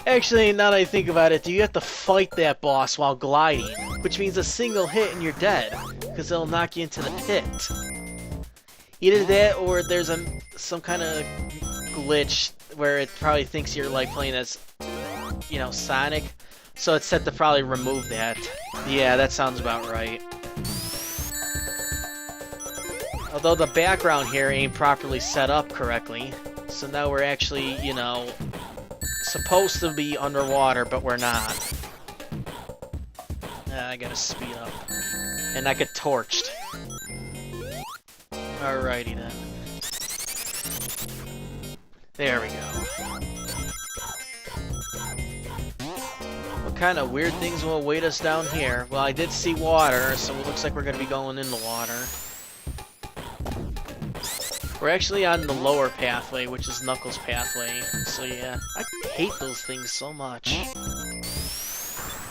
Actually, now that I think about it, do you have to fight that boss while gliding? Which means a single hit and you're dead. because it'll knock you into the pit. Either that, or there's some kind of glitch where it probably thinks you're like playing as, you know, Sonic, so it's set to probably remove that. Yeah, that sounds about right. Although the background here ain't properly set up correctly, so now we're actually, you know, supposed to be underwater, but we're not. I gotta speed up. And I get torched. Alrighty then. There we go. What kind of weird things will await us down here? Well, I did see water, so it looks like we're gonna be going in the water. We're actually on the lower pathway, which is Knuckles' pathway. So yeah, I hate those things so much.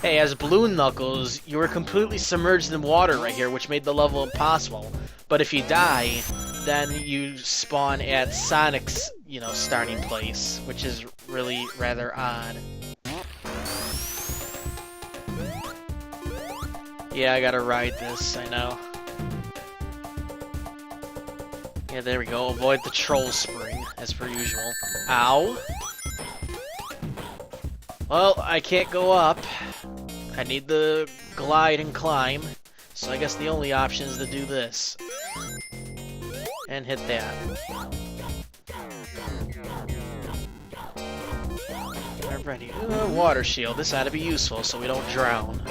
Hey, as Blue Knuckles, you were completely submerged in water right here, which made the level impossible. But if you die, then you spawn at Sonic's, you know, starting place, which is really rather odd. Yeah, I gotta ride this, I know. Yeah, there we go. Avoid the troll spring, as per usual. Ow! Well, I can't go up. I need the glide and climb. So I guess the only option is to do this. And hit that. Alrighty. Water shield. This ought to be useful so we don't drown.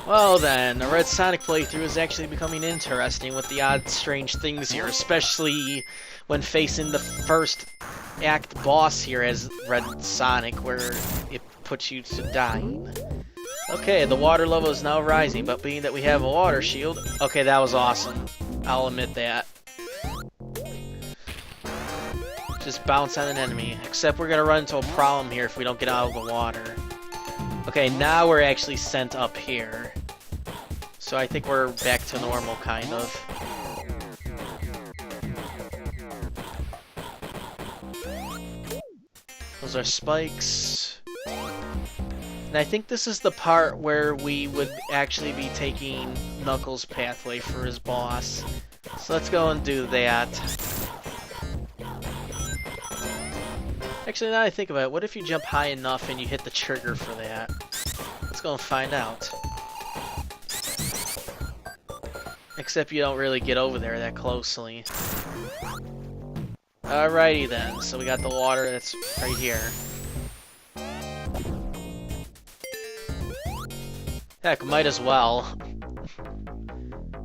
Well then, the Red Sonic playthrough is actually becoming interesting with the odd, strange things here, especially when facing the first act boss here as Red Sonic, where it puts you to dying. Okay, the water level is now rising, but being that we have a water shield... Okay, that was awesome. I'll admit that. Just bounce on an enemy, except we're gonna run into a problem here if we don't get out of the water. Okay, now we're actually sent up here. So I think we're back to normal, kind of. Those are spikes. And I think this is the part where we would actually be taking Knuckles' pathway for his boss. So let's go and do that. Actually, now that I think about it, what if you jump high enough and you hit the trigger for that? Let's go and find out. Except you don't really get over there that closely. Alrighty then, so we got the water that's right here. Heck, might as well.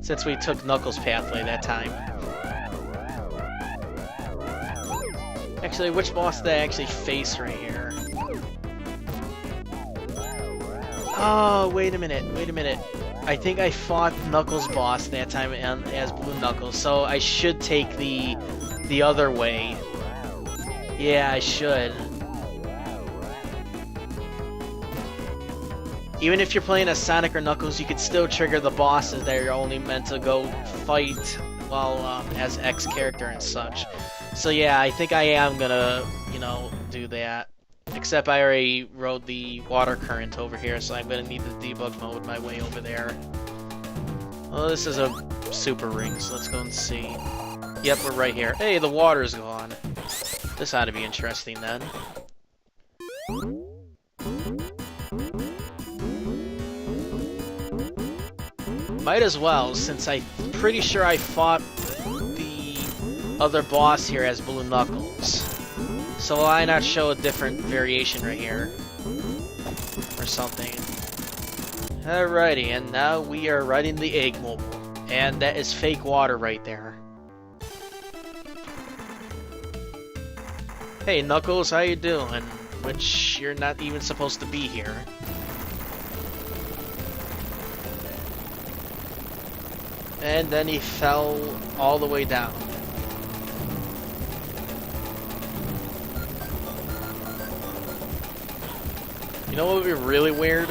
Since we took Knuckles' pathway that time. Actually, which boss did I actually face right here? Oh, wait a minute, wait a minute. I think I fought Knuckles' boss that time as Blue Knuckles, so I should take the other way. Yeah, I should. Even if you're playing as Sonic or Knuckles, you could still trigger the bosses that you're only meant to go fight while as X character and such. So yeah, I think I am gonna, you know, do that. Except I already rode the water current over here, so I'm gonna need to debug mode my way over there. Well, this is a super ring, so let's go and see. Yep, we're right here. Hey, the water's gone. This ought to be interesting then. Might as well, since I'm pretty sure I fought the other boss here as Blue Knuckles. So why not show a different variation right here? Or something. Alrighty, and now we are riding the Egg Mobile. And that is fake water right there. Hey Knuckles, how you doing? Which you're not even supposed to be here. And then he fell all the way down. You know what would be really weird?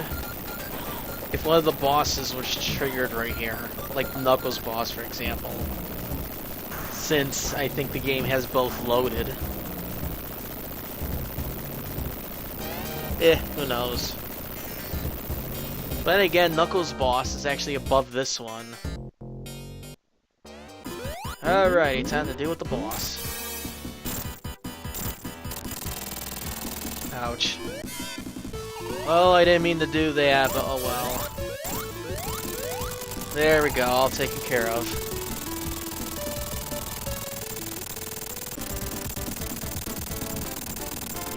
If one of the bosses was triggered right here. Like Knuckles' boss, for example. Since I think the game has both loaded. Who knows? But then again, Knuckles' boss is actually above this one. Alrighty, time to deal with the boss. Ouch. Oh, I didn't mean to do that, but oh well. There we go, all taken care of.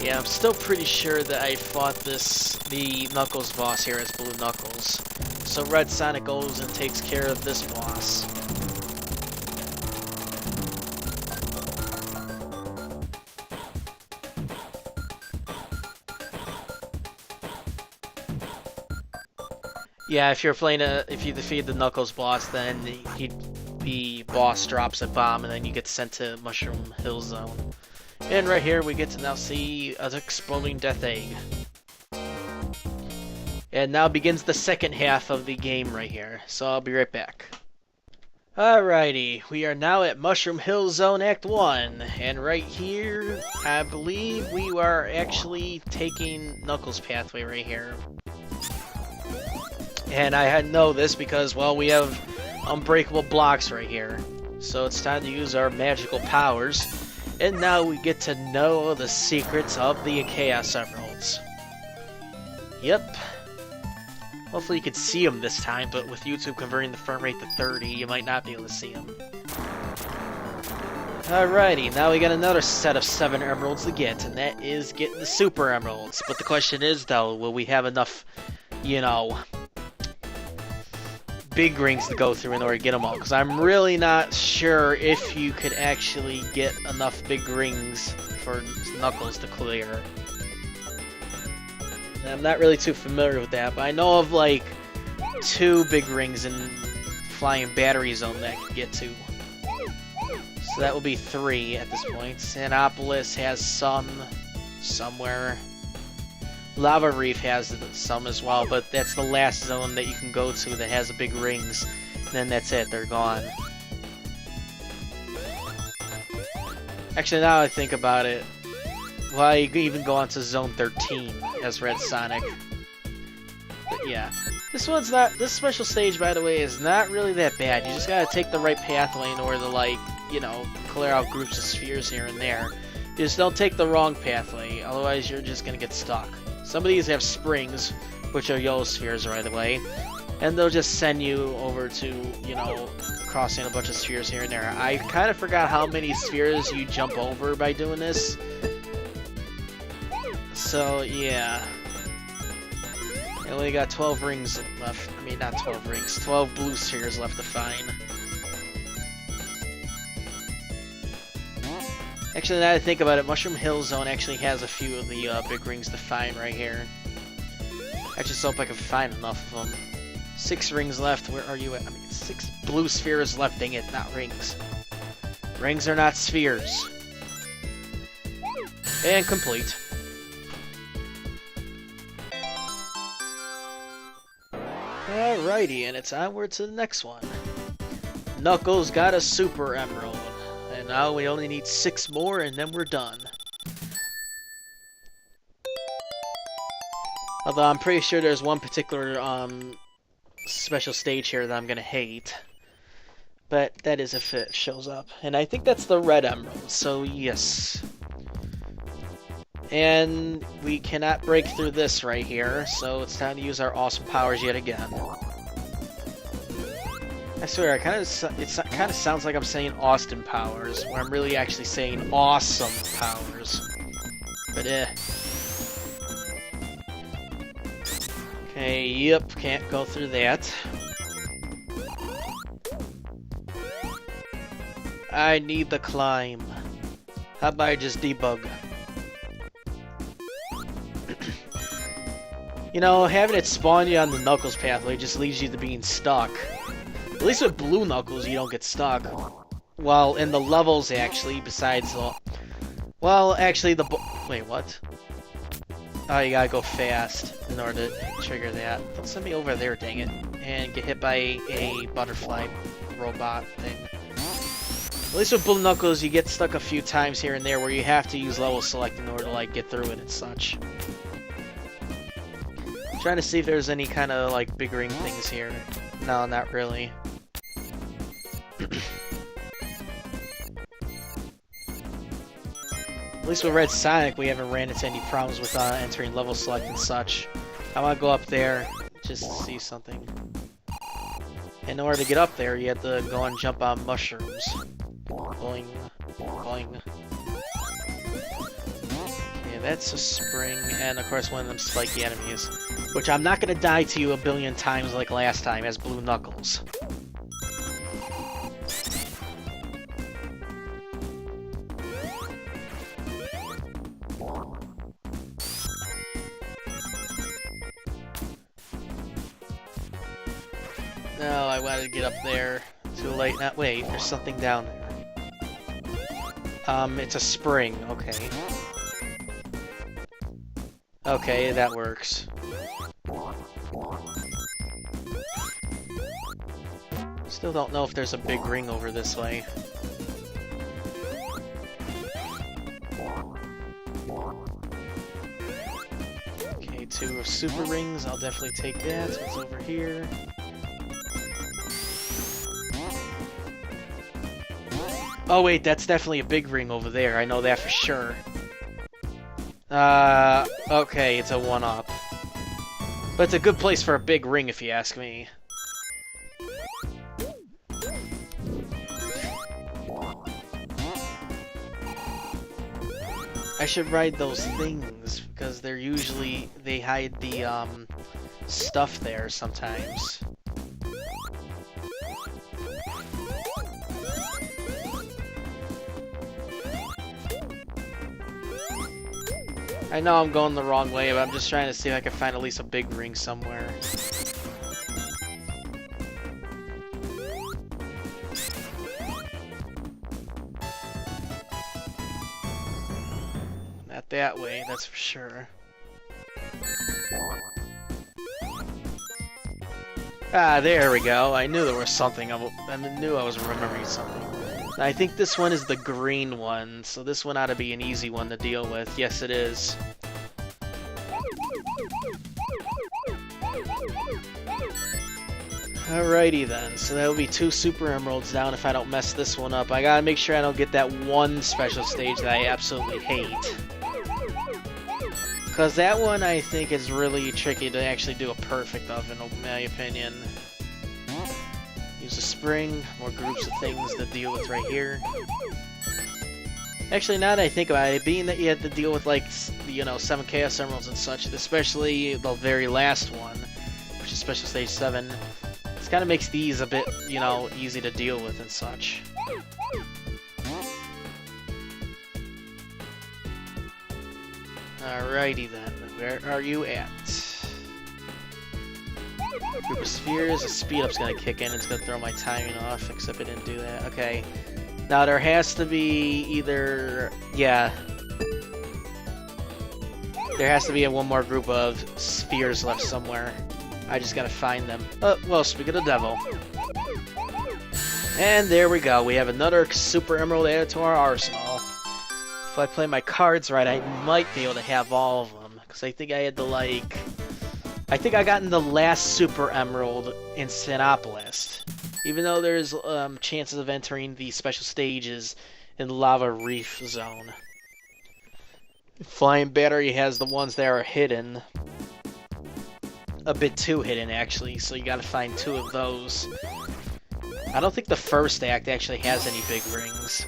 Yeah, I'm still pretty sure that I fought the Knuckles boss here as Blue Knuckles. So Red Sonic goes and takes care of this boss. Yeah, if you're playing if you defeat the Knuckles boss, then the boss drops a bomb, and then you get sent to Mushroom Hill Zone. And right here, we get to now see an exploding Death Egg. And now begins the second half of the game right here. So I'll be right back. Alrighty, we are now at Mushroom Hill Zone Act 1. And right here, I believe we are actually taking Knuckles' pathway right here. And I know this because, well, we have unbreakable blocks right here. So it's time to use our magical powers. And now we get to know the secrets of the Chaos Emeralds. Yep. Hopefully you can see them this time, but with YouTube converting the frame rate to 30, you might not be able to see them. Alrighty, now we got another set of 7 emeralds to get, and that is getting the Super Emeralds. But the question is, though, will we have enough, you know, big rings to go through in order to get them all? Because I'm really not sure if you could actually get enough big rings for Knuckles to clear. And I'm not really too familiar with that, but I know of like 2 big rings in Flying Battery Zone that I can get to. So that will be 3 at this point. Sanopolis has some somewhere. Lava Reef has some as well, but that's the last zone that you can go to that has the big rings. And then that's it, they're gone. Actually, now I think about it, well, you can even go on to Zone 13 as Red Sonic. But yeah, this special stage, by the way, is not really that bad. You just gotta take the right pathway in order to, like, you know, clear out groups of spheres here and there. You just don't take the wrong pathway, otherwise you're just gonna get stuck. Some of these have springs, which are yellow spheres right away, and they'll just send you over to, you know, crossing a bunch of spheres here and there. I kind of forgot how many spheres you jump over by doing this. So, yeah. I only got 12 rings left. I mean, not 12 rings, 12 blue spheres left to find. Actually, now that I think about it, Mushroom Hill Zone actually has a few of the big rings to find right here. I just hope I can find enough of them. 6 rings left. Where are you at? I mean, 6 blue spheres left. Dang it, not rings. Rings are not spheres. And complete. Alrighty, and it's onward to the next one. Knuckles got a Super Emerald. And now we only need 6 more, and then we're done. Although I'm pretty sure there's one particular special stage here that I'm gonna hate. But that is if it shows up. And I think that's the Red Emerald, so yes. And we cannot break through this right here, so it's time to use our awesome powers yet again. I swear, it kind of sounds like I'm saying Austin Powers, where I'm really actually saying awesome powers. But Okay, yep, can't go through that. I need the climb. How about I just debug? You know, having it spawn you on the Knuckles pathway just leaves you to being stuck. At least with Blue Knuckles, you don't get stuck. Well, in the levels, actually, besides the... Well, actually, the... Wait, what? Oh, you gotta go fast in order to trigger that. Don't send me over there, dang it. And get hit by a butterfly robot thing. At least with Blue Knuckles, you get stuck a few times here and there where you have to use level select in order to, like, get through it and such. Trying to see if there's any kind of like big ring things here. No, not really. At least with Red Sonic, we haven't ran into any problems with entering level select and such. I want to go up there just to see something. In order to get up there, you have to go and jump on mushrooms. Boing, boing. Yeah, that's a spring, and of course one of them spiky enemies. Which I'm not going to die to you a billion times like last time as Blue Knuckles. No, I wanted to get up there. Too late. Not wait, there's something down there. It's a spring. Okay. Okay, that works. Still don't know if there's a big ring over this way. Okay, 2 super rings. I'll definitely take that. What's over here? Oh wait, that's definitely a big ring over there. I know that for sure. Okay, it's a 1-up. But it's a good place for a big ring if you ask me. I should ride those things, because they're usually, they hide the, stuff there sometimes. I know I'm going the wrong way, but I'm just trying to see if I can find at least a big ring somewhere. Not that way, that's for sure. Ah, there we go. I knew there was something. I knew I was remembering something. I think this one is the green one, so this one ought to be an easy one to deal with. Yes, it is. Alrighty then, so that will be 2 Super Emeralds down if I don't mess this one up. I gotta make sure I don't get that one special stage that I absolutely hate. Because that one I think is really tricky to actually do a perfect of, in my opinion. Use a spring, more groups of things to deal with right here. Actually, now that I think about it, being that you have to deal with, like, you know, 7 Chaos Emeralds and such, especially the very last one, which is Special Stage 7, it kind of makes these a bit, you know, easy to deal with and such. Alrighty then, where are you at? Group of spheres, a speed up's gonna kick in, it's gonna throw my timing off, except it didn't do that. Okay. Now there has to be either... yeah. There has to be one more group of spheres left somewhere. I just gotta find them. Well, speak of the devil. And there we go, we have another Super Emerald added to our arsenal. If I play my cards right, I might be able to have all of them. Because I think I had to, like... I think I got in the last Super Emerald in Sinopolis. Even though there's chances of entering the special stages in Lava Reef Zone. Flying Battery has the ones that are hidden. A bit too hidden, actually, so you gotta find 2 of those. I don't think the first act actually has any big rings.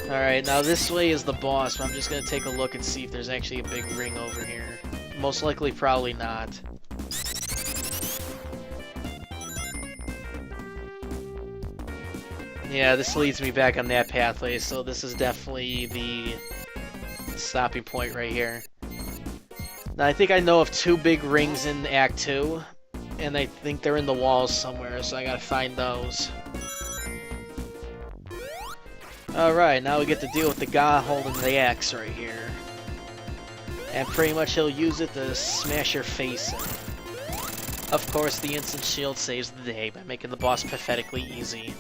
Alright, now this way is the boss, but I'm just gonna take a look and see if there's actually a big ring over here. Most likely, probably not. Yeah, this leads me back on that pathway, so this is definitely the stopping point right here. Now, I think I know of 2 big rings in Act 2, and I think they're in the walls somewhere, so I gotta find those. Alright, now we get to deal with the guy holding the axe right here. And pretty much he'll use it to smash your face in. Of course, the instant shield saves the day by making the boss pathetically easy.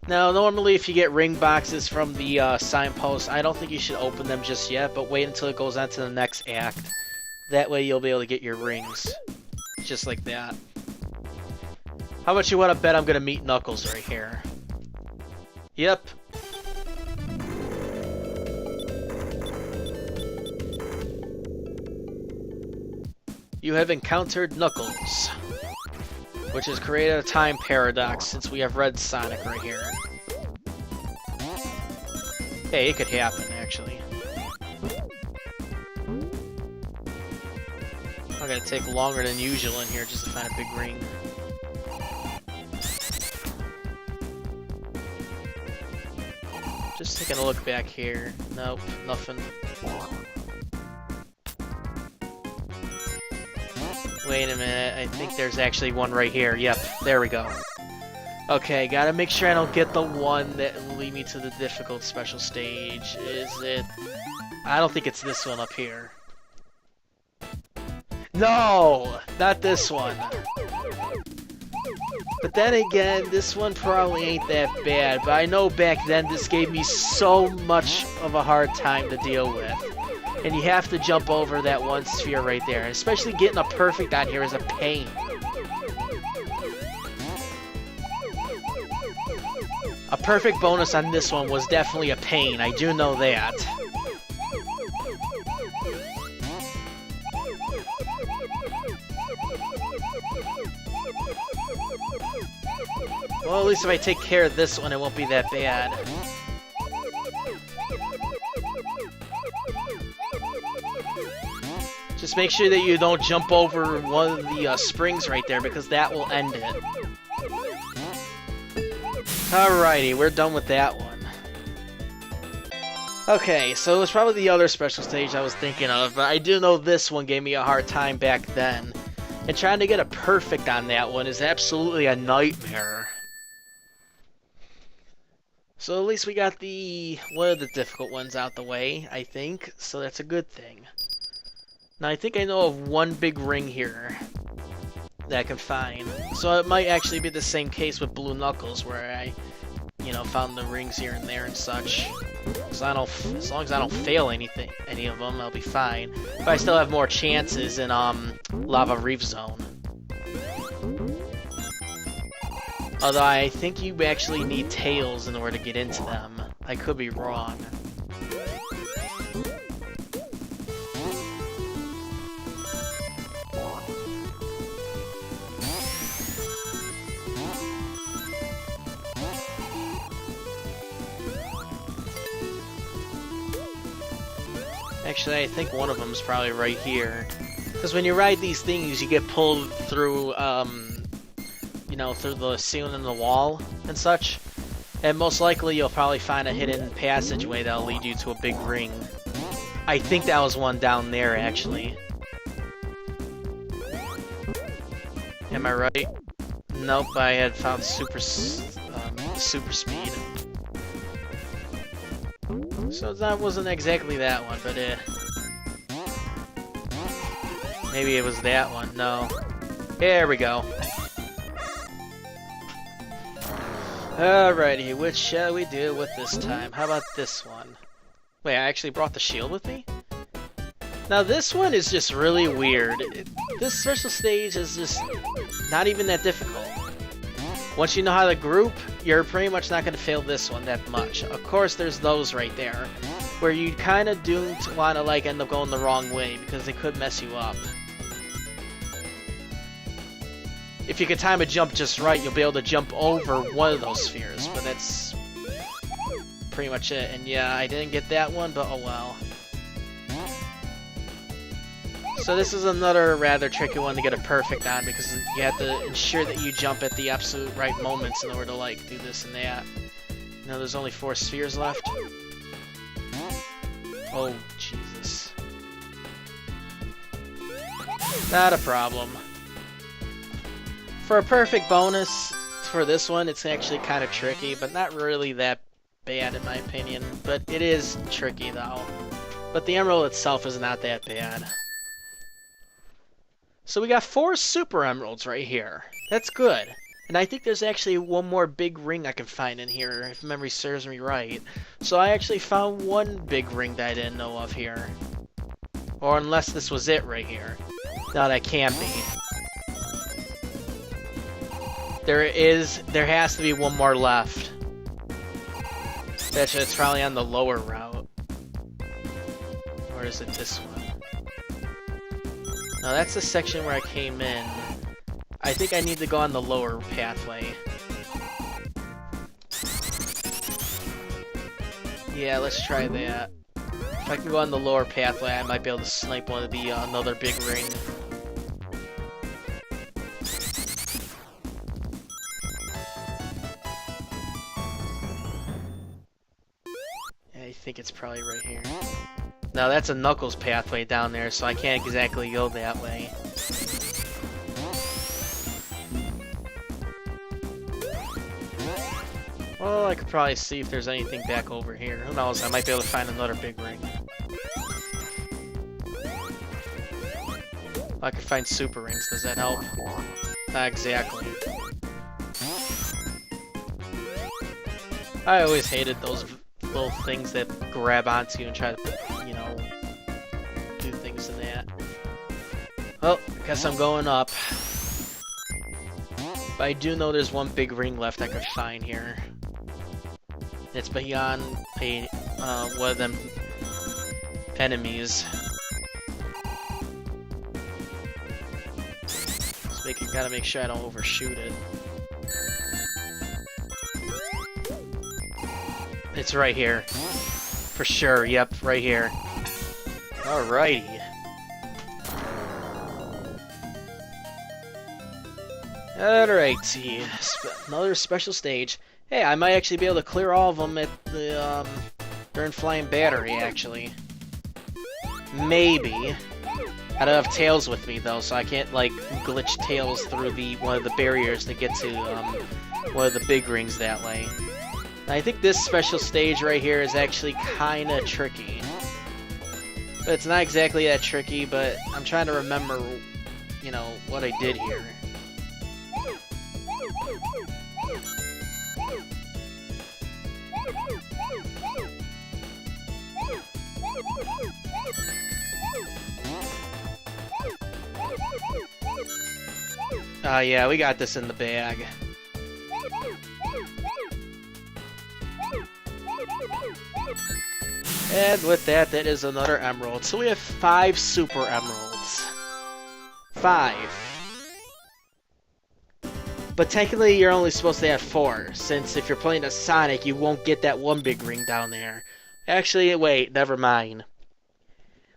Now, normally if you get ring boxes from the signpost, I don't think you should open them just yet, but wait until it goes on to the next act. That way you'll be able to get your rings. Just like that. How much you want to bet I'm going to meet Knuckles right here? Yep. You have encountered Knuckles, which has created a time paradox since we have Red Sonic right here. Hey, it could happen, actually. I'm gonna take longer than usual in here just to find a big ring. Just taking a look back here. Nope, nothing. Wait a minute, I think there's actually one right here. Yep, there we go. Okay, gotta make sure I don't get the one that will lead me to the difficult special stage. Is it... I don't think it's this one up here. No! Not this one. But then again, this one probably ain't that bad. But I know back then this gave me so much of a hard time to deal with. And you have to jump over that one sphere right there. And especially getting a perfect on here is a pain. A perfect bonus on this one was definitely a pain. I do know that. Well, at least if I take care of this one, it won't be that bad. Just make sure that you don't jump over one of the springs right there, because that will end it. Alrighty, we're done with that one. Okay, so it was probably the other special stage I was thinking of, but I do know this one gave me a hard time back then. And trying to get a perfect on that one is absolutely a nightmare. So at least we got one of the difficult ones out the way, I think, so that's a good thing. Now I think I know of one big ring here that I can find. So it might actually be the same case with Blue Knuckles, where I, found the rings here and there and such. So as long as I don't fail any of them, I'll be fine. But I still have more chances in Lava Reef Zone. Although I think you actually need tails in order to get into them. I could be wrong. Actually, I think one of them is probably right here. Because when you ride these things, you get pulled through, through the ceiling and the wall and such. And most likely you'll probably find a hidden passageway that'll lead you to a big ring. I think that was one down there, actually. Am I right? Nope, I had found super speed. So that wasn't exactly that one, but maybe it was that one. No. There we go. Alrighty, which shall we do with this time? How about this one? Wait, I actually brought the shield with me? Now this one is just really weird. This special stage is just not even that difficult. Once you know how to group, you're pretty much not going to fail this one that much. Of course, there's those right there, where you kind of doomed to want to end up going the wrong way, because they could mess you up. If you can time a jump just right, you'll be able to jump over one of those spheres, but that's pretty much it. And yeah, I didn't get that one, but oh well. So this is another rather tricky one to get a perfect on, because you have to ensure that you jump at the absolute right moments in order to do this and that. Now there's only 4 spheres left. Oh, Jesus. Not a problem. For a perfect bonus for this one, it's actually kind of tricky, but not really that bad in my opinion. But it is tricky though. But the emerald itself is not that bad. So we got 4 super emeralds right here. That's good. And I think there's actually one more big ring I can find in here, if memory serves me right. So I actually found one big ring that I didn't know of here. Or unless this was it right here. No, that can't be. There has to be one more left. It's probably on the lower route. Or is it this one? No, that's the section where I came in. I think I need to go on the lower pathway. Yeah, let's try that. If I can go on the lower pathway, I might be able to snipe one of the another big ring. Yeah, I think it's probably right here. Now that's a Knuckles pathway down there, so I can't exactly go that way. Well, I could probably see if there's anything back over here. Who knows, I might be able to find another big ring. I could find super rings, does that help? Not exactly. I always hated those little things that grab onto you and try to, you know, do things in that. Well, I guess I'm going up. But I do know there's one big ring left I could find here. It's beyond one of them enemies. So gotta make sure I don't overshoot it. It's right here. For sure, yep, right here. Alrighty. Alrighty. Another special stage. Hey, I might actually be able to clear all of them at the, during Flying Battery, actually. Maybe. I don't have Tails with me, though, so I can't, like, glitch Tails through one of the barriers to get to, one of the big rings that way. And I think this special stage right here is actually kinda tricky. But it's not exactly that tricky, but I'm trying to remember, you know, what I did here. Yeah, we got this in the bag. And with that, that is another emerald. So we have 5 super emeralds. 5. But technically, you're only supposed to have 4, since if you're playing a Sonic, you won't get that one big ring down there. Actually, wait, never mind.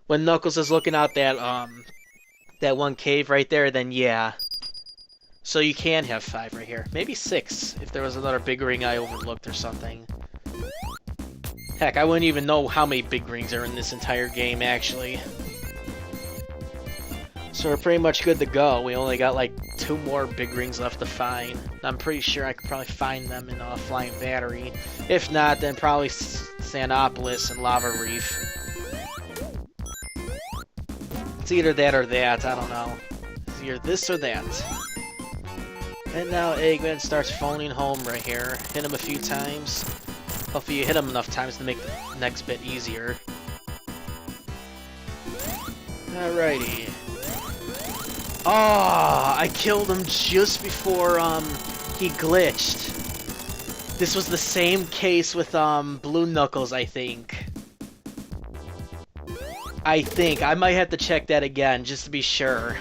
When Knuckles is looking out that one cave right there, then yeah. So you can have 5 right here. Maybe 6, if there was another big ring I overlooked or something. Heck, I wouldn't even know how many big rings are in this entire game, actually. So we're pretty much good to go. We only got like 2 more big rings left to find. I'm pretty sure I could probably find them in Flying Battery. If not, then probably Sanopolis and Lava Reef. It's either that or that, I don't know. It's either this or that. And now Eggman starts phoning home right here. Hit him a few times. Hopefully you hit him enough times to make the next bit easier. Alrighty. Oh, I killed him just before he glitched. This was the same case with Blue Knuckles, I think. I might have to check that again just to be sure.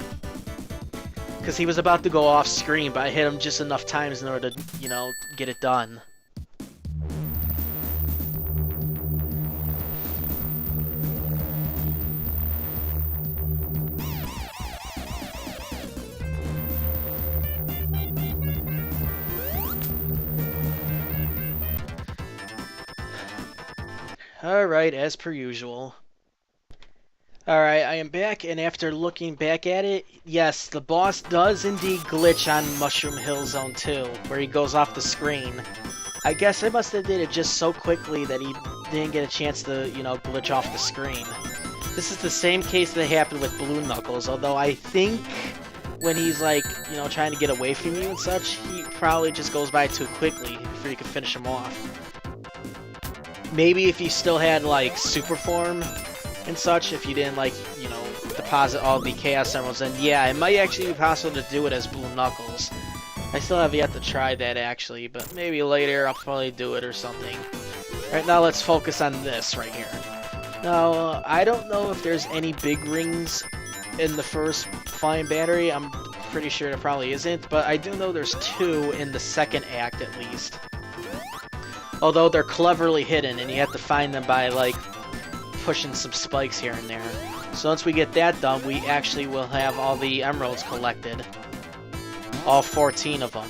Because he was about to go off screen, but I hit him just enough times in order to, you know, get it done. Alright, as per usual. Alright, I am back, and after looking back at it, yes, the boss does indeed glitch on Mushroom Hill Zone 2, where he goes off the screen. I guess I must have did it just so quickly that he didn't get a chance to, you know, glitch off the screen. This is the same case that happened with Blue Knuckles, although I think when he's like, you know, trying to get away from you and such, he probably just goes by too quickly before you can finish him off. Maybe if you still had like super form and such, if you didn't like, you know, deposit all the Chaos Emeralds, then yeah, it might actually be possible to do it as Blue Knuckles. I still have yet to try that actually, but maybe later I'll probably do it or something. Right now, let's focus on this right here. Now, I don't know if there's any big rings in the first Flying Battery. I'm pretty sure there probably isn't, but I do know there's 2 in the second act at least. Although they're cleverly hidden, and you have to find them by, like, pushing some spikes here and there. So once we get that done, we actually will have all the emeralds collected. All 14 of them.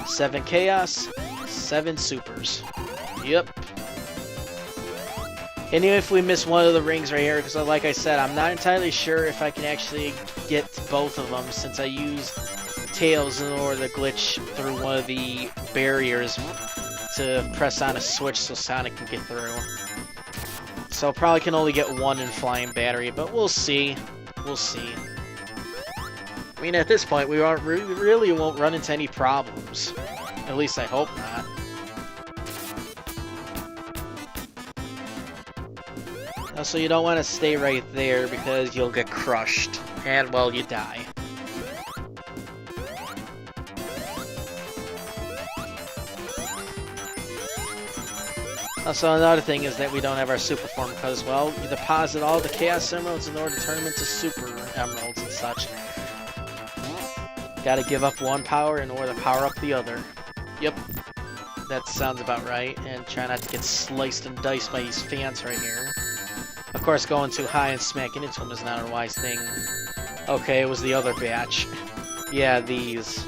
7 Chaos, 7 Supers. Yep. And even if we miss one of the rings right here, because like I said, I'm not entirely sure if I can actually get both of them, since I used Tails in order to glitch through one of the barriers to press on a switch so Sonic can get through. So probably can only get 1 in Flying Battery, but we'll see. We'll see. I mean, at this point, we really won't run into any problems. At least I hope not. Also, you don't want to stay right there because you'll get crushed. And, well, you die. Also, another thing is that we don't have our super form because, well, you deposit all the Chaos Emeralds in order to turn them into Super Emeralds and such. Gotta give up one power in order to power up the other. Yep. That sounds about right. And try not to get sliced and diced by these fans right here. Of course, going too high and smacking into them is not a wise thing. Okay, it was the other batch. Yeah, these.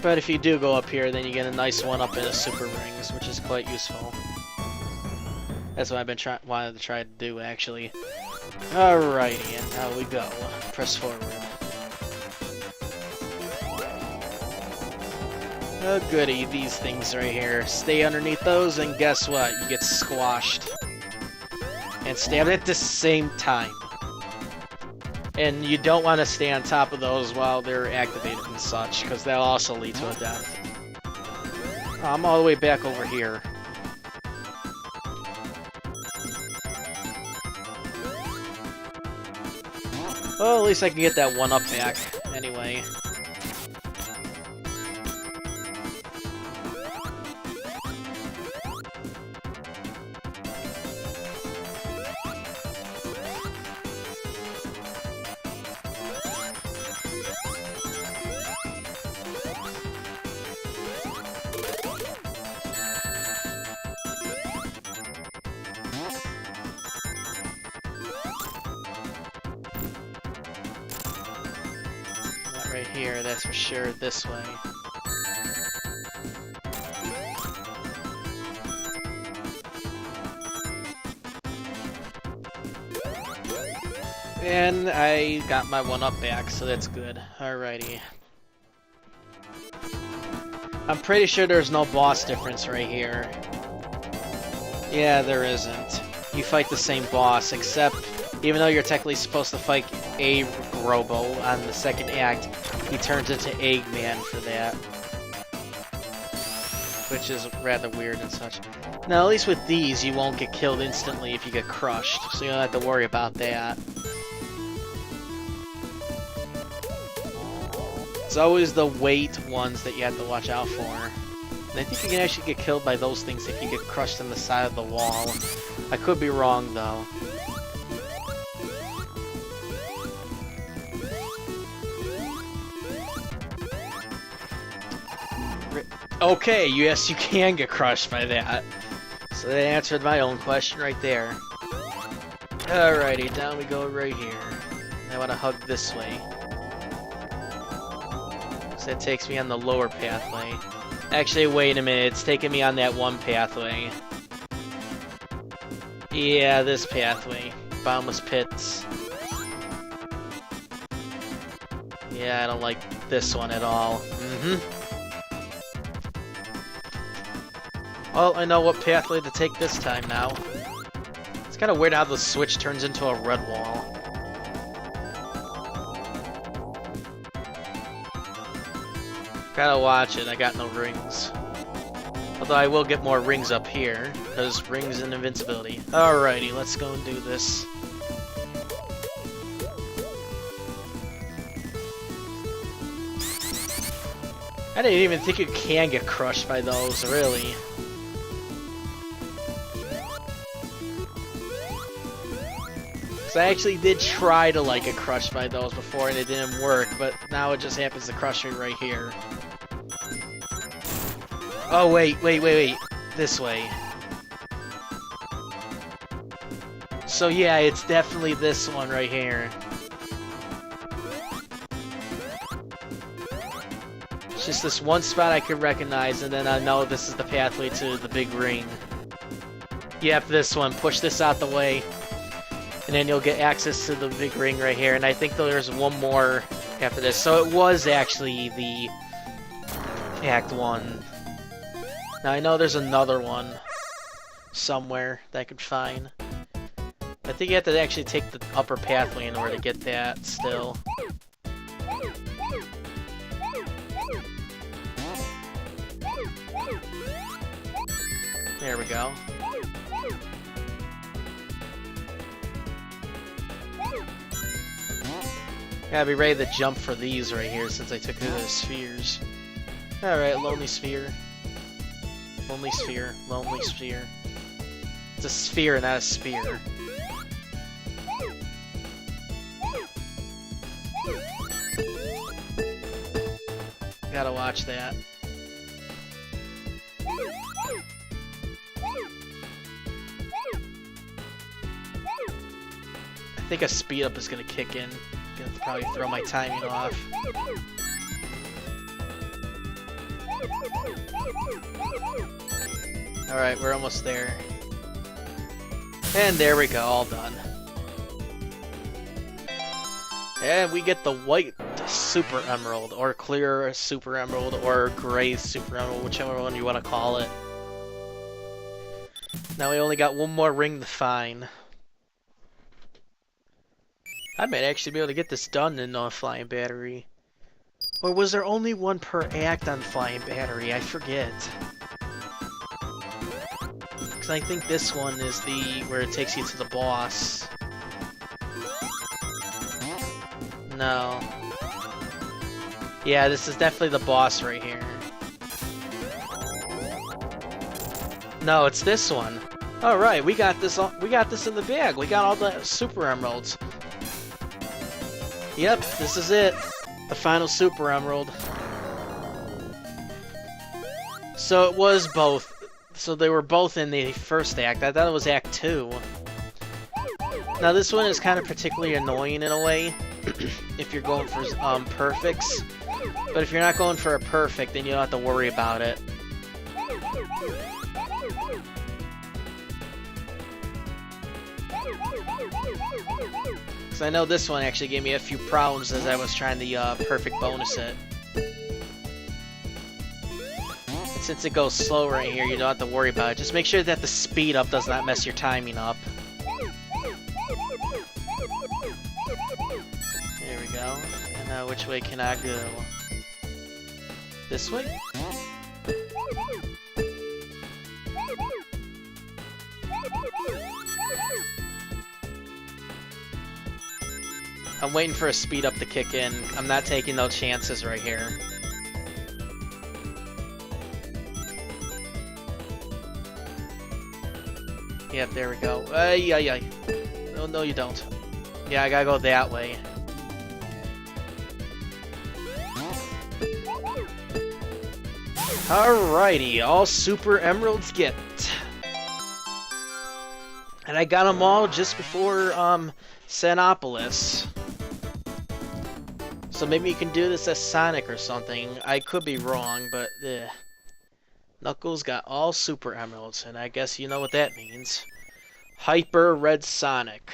But if you do go up here, then you get a nice one up in the Super Rings, which is quite useful. That's what I've been wanted to try to do, actually. Alrighty, and now we go. Press forward. Oh goody, these things right here. Stay underneath those, and guess what? You get squashed. And stab at the same time. And you don't want to stay on top of those while they're activated and such, because that'll also lead to a death. Oh, I'm all the way back over here. Well, at least I can get that one up back, anyway. Right here, that's for sure, this way. And I got my one up back, so that's good. Alrighty. I'm pretty sure there's no boss difference right here. Yeah, there isn't. You fight the same boss, except even though you're technically supposed to fight a Robo on the second act, he turns into Eggman for that. Which is rather weird and such. Now, at least with these, you won't get killed instantly if you get crushed, so you don't have to worry about that. It's always the weight ones that you have to watch out for. And I think you can actually get killed by those things if you get crushed on the side of the wall. I could be wrong, though. Okay, yes, you can get crushed by that. So that answered my own question right there. Alrighty, down we go right here. I want to hug this way. So that takes me on the lower pathway. Actually, wait a minute, it's taking me on that one pathway. Yeah, this pathway. Boundless Pits. Yeah, I don't like this one at all. Oh, I know what pathway to take this time now. It's kind of weird how the switch turns into a red wall. Gotta watch it, I got no rings. Although I will get more rings up here, because rings and invincibility. Alrighty, let's go and do this. I didn't even think you can get crushed by those, really. Because I actually did try to get crushed by those before and it didn't work, but now it just happens to crush me right here. Oh, wait. This way. So yeah, it's definitely this one right here. It's just this one spot I could recognize, and then I know this is the pathway to the big ring. Yep, this one. Push this out the way. And then you'll get access to the big ring right here. And I think there's one more after this. So it was actually the Act 1. Now I know there's another one somewhere that I could find. I think you have to actually take the upper pathway in order to get that still. There we go. Gotta be ready to jump for these right here since I took the spheres. Alright, lonely sphere. Lonely sphere. Lonely sphere. It's a sphere, not a spear. Gotta watch that. I think a speed up is gonna kick in. Gonna probably throw my timing off. Alright, we're almost there. And there we go, all done. And we get the white Super Emerald, or clear Super Emerald, or gray Super Emerald, whichever one you want to call it. Now we only got one more ring to find. I might actually be able to get this done in Flying Battery. Or was there only one per act on Flying Battery? I forget. Because I think this one is where it takes you to the boss. No. Yeah, this is definitely the boss right here. No, it's this one. All right, we got this in the bag. We got all the Super Emeralds. Yep, this is it. The final Super Emerald. So it was both. So they were both in the first act. I thought it was Act 2. Now this one is kind of particularly annoying in a way. If you're going for perfects. But if you're not going for a perfect, then you don't have to worry about it. Because I know this one actually gave me a few problems as I was trying to perfect bonus it. And since it goes slow right here, you don't have to worry about it. Just make sure that the speed up does not mess your timing up. There we go. And now which way can I go? This way? I'm waiting for a speed up to kick in. I'm not taking no chances right here. Yep, there we go. Yeah. No, you don't. Yeah, I gotta go that way. Alrighty, all Super Emeralds get. And I got them all just before, Sanopolis. So maybe you can do this as Sonic or something. I could be wrong, but Knuckles got all Super Emeralds, and I guess you know what that means. Hyper Red Sonic.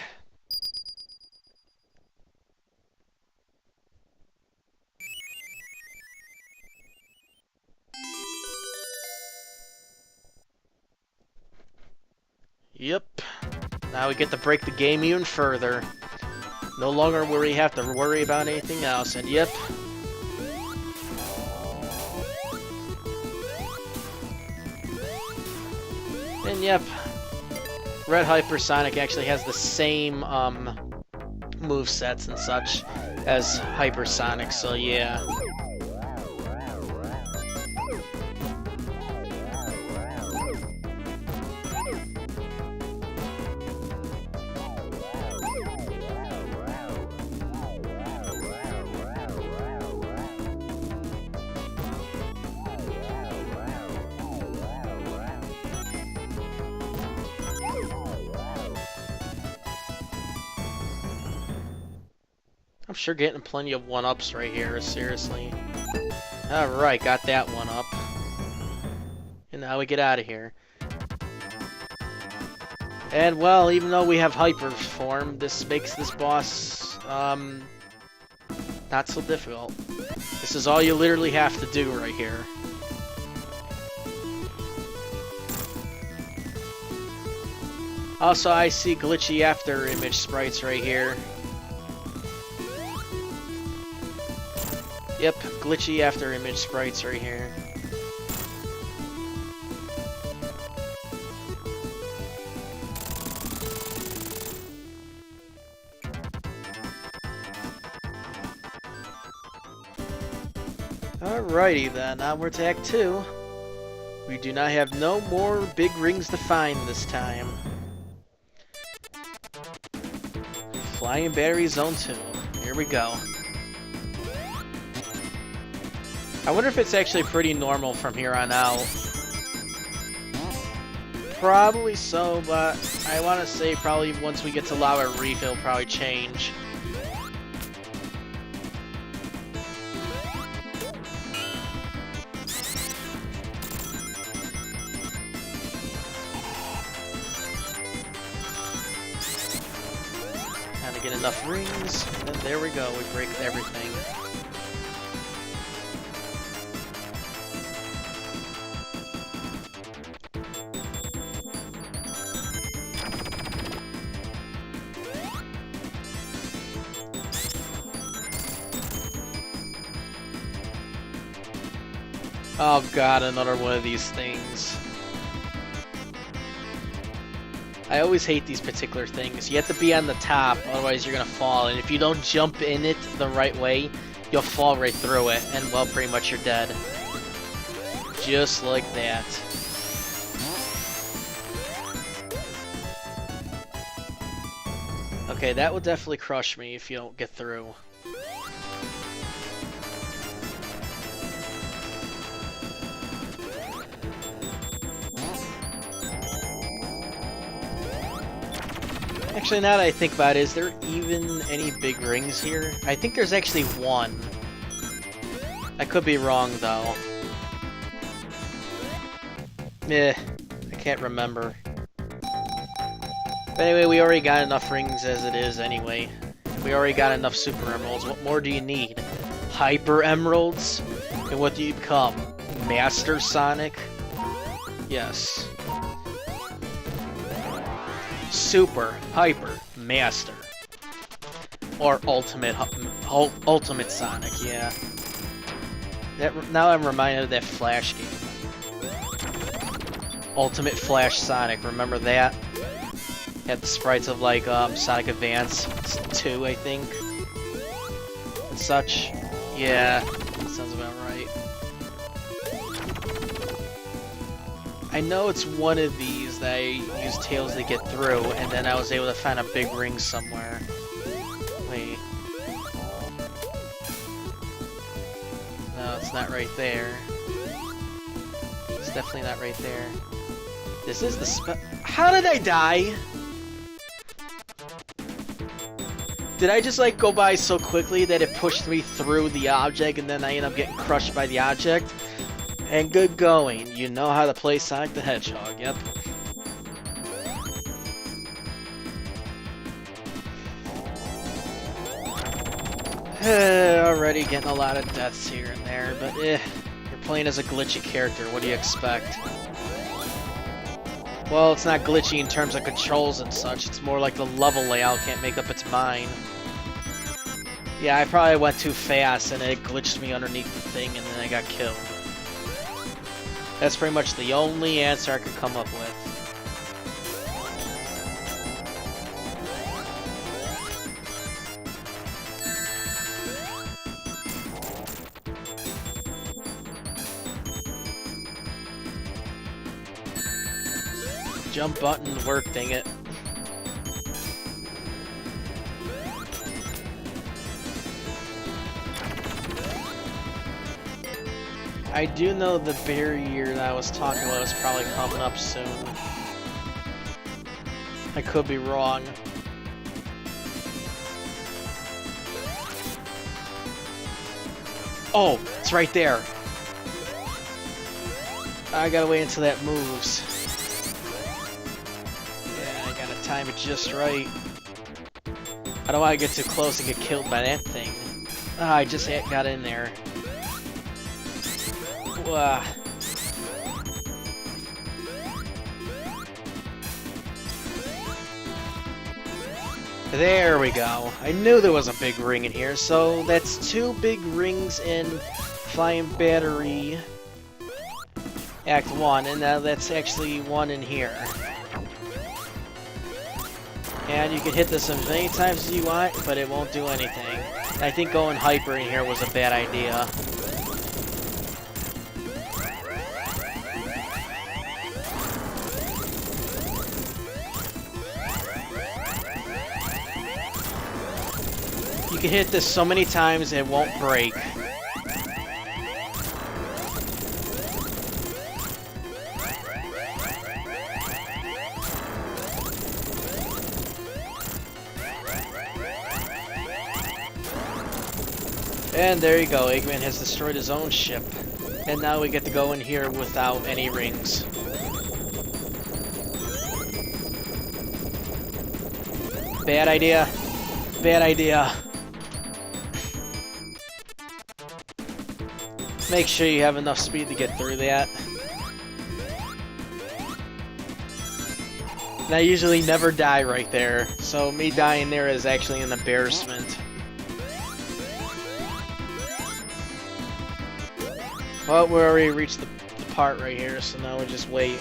Yep. Now we get to break the game even further. No longer will we have to worry about anything else, and yep. And yep. Red Hypersonic actually has the same movesets and such as Hypersonic, so yeah. I'm sure getting plenty of 1-ups right here, seriously. Alright, got that 1-up. And now we get out of here. And well, even though we have Hyper form, this makes this boss, not so difficult. This is all you literally have to do right here. Also, I see glitchy after image sprites right here. Yep, glitchy after image sprites right here. Alrighty then, onward to Act 2. We do not have no more big rings to find this time. Flying Battery Zone 2. Here we go. I wonder if it's actually pretty normal from here on out. Probably so, but I want to say probably once we get to Lava Reef, it'll probably change. Time to get enough rings, and there we go, we break everything. Oh god, another one of these things. I always hate these particular things. You have to be on the top, otherwise you're gonna fall, and if you don't jump in it the right way, you'll fall right through it, and well, pretty much you're dead. Just like that. Okay, that will definitely crush me if you don't get through. Actually, now that I think about it, is there even any big rings here? I think there's actually one. I could be wrong, though. I can't remember. But anyway, we already got enough rings as it is anyway. We already got enough Super Emeralds. What more do you need? Hyper Emeralds? And what do you become? Master Sonic? Yes. Super, Hyper, Master. Or Ultimate Sonic, yeah. Now I'm reminded of that Flash game. Ultimate Flash Sonic, remember that? Had the sprites of like Sonic Advance 2, I think. And such. Yeah, that sounds about right. I know it's one of these that I used Tails to get through, and then I was able to find a big ring somewhere. Wait. No, it's not right there. It's definitely not right there. This is the How did I die? Did I just like go by so quickly that it pushed me through the object and then I end up getting crushed by the object? And good going. You know how to play Sonic the Hedgehog, yep. Already getting a lot of deaths here and there, but you're playing as a glitchy character, what do you expect? Well, it's not glitchy in terms of controls and such. It's more like the level layout can't make up its mind. Yeah, I probably went too fast and it glitched me underneath the thing and then I got killed. That's pretty much the only answer I could come up with. Jump button worked, dang it. I do know the barrier that I was talking about is probably coming up soon. I could be wrong. Oh, it's right there. I gotta wait until that moves. Yeah, I gotta time it just right. I don't want to get too close and get killed by that thing. I just got in there. There we go. I knew there was a big ring in here, so that's 2 big rings in Flying Battery Act 1, and that's actually 1 in here. And you can hit this as many times as you want, but it won't do anything. I think going hyper in here was a bad idea. You can hit this so many times it won't break. And there you go, Eggman has destroyed his own ship. And now we get to go in here without any rings. Bad idea. Bad idea. Make sure you have enough speed to get through that. And I usually never die right there, so me dying there is actually an embarrassment. Well, we already reached the part right here, so now we just wait.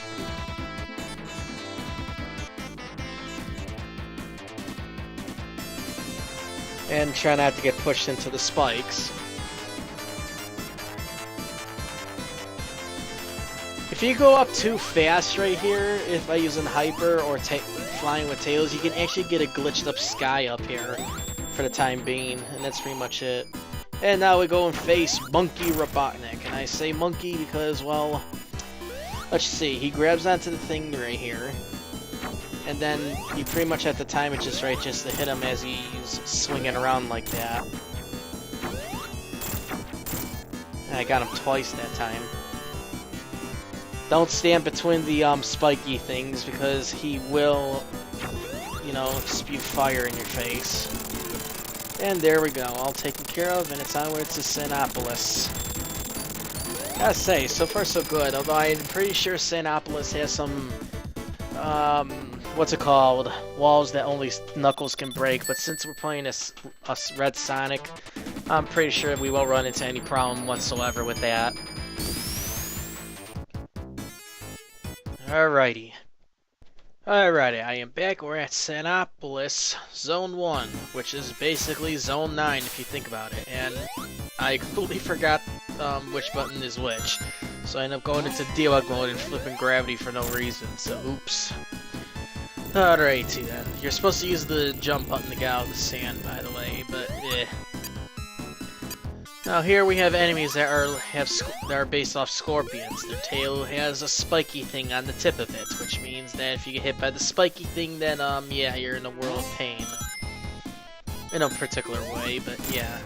And try not to get pushed into the spikes. If you go up too fast right here, if by using hyper or flying with tails, you can actually get a glitched up sky up here for the time being, and that's pretty much it. And now we go and face Monkey Robotnik, and I say monkey because, well, let's see, he grabs onto the thing right here, and then you pretty much have to time it just right just to hit him as he's swinging around like that. And I got him twice that time. Don't stand between the spiky things because he will, you know, spew fire in your face. And there we go, all taken care of, and it's onwards to Sinopolis. Gotta say, so far so good, although I'm pretty sure Sinopolis has some, what's it called, walls that only Knuckles can break, but since we're playing a Red Sonic, I'm pretty sure we won't run into any problem whatsoever with that. Alrighty. Alrighty, I am back. We're at Sinopolis, Zone 1, which is basically Zone 9 if you think about it. And I completely forgot which button is which. So I end up going into Debug Mode and flipping gravity for no reason, so oops. Alrighty then. You're supposed to use the jump button to get out of the sand, by the way, but eh. Now here we have enemies that are based off scorpions. Their tail has a spiky thing on the tip of it, which means that if you get hit by the spiky thing, then yeah, you're in a world of pain. In a particular way, but yeah.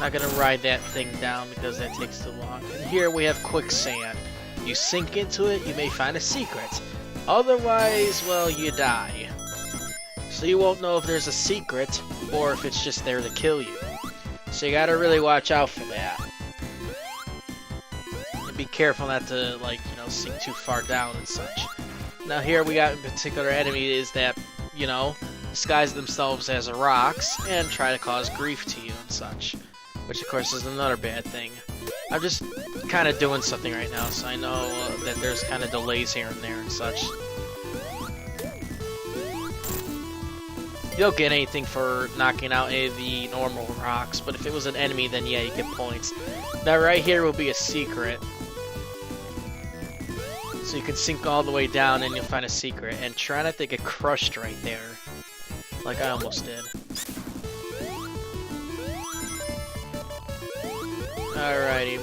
Not gonna ride that thing down because that takes too long. And here we have quicksand. You sink into it, you may find a secret. Otherwise, well, you die. So you won't know if there's a secret, or if it's just there to kill you. So you gotta really watch out for that. And be careful not to, like, you know, sink too far down and such. Now here we got a particular enemy is that, you know, disguise themselves as rocks and try to cause grief to you and such. Which of course is another bad thing. I'm just kind of doing something right now, so I know that there's kind of delays here and there and such. You don't get anything for knocking out any of the normal rocks, but if it was an enemy, then yeah, you get points. Now right here will be a secret. So you can sink all the way down and you'll find a secret. And try not to get crushed right there. Like I almost did. Alrighty,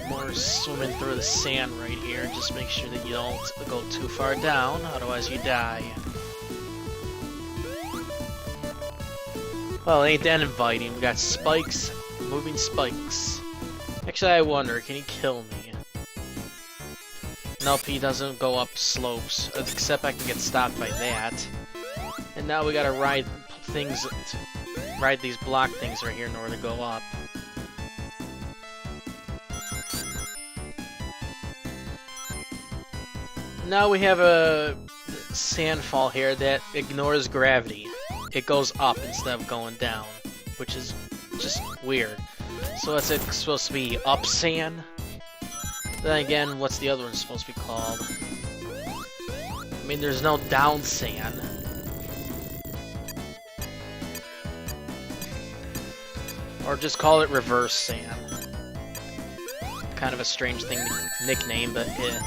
more swimming through the sand right here. Just make sure that you don't go too far down, otherwise you die. Well, ain't that inviting? We got spikes, moving spikes. Actually, I wonder, can he kill me? Nope, he doesn't go up slopes, except I can get stopped by that. And now we gotta ride things, ride these block things right here in order to go up. Now we have a sandfall here that ignores gravity. It goes up instead of going down, which is just weird. So what's it supposed to be? Up sand? Then again, what's the other one supposed to be called? I mean, there's no down sand. Or just call it reverse sand. Kind of a strange thing to nickname, but yeah.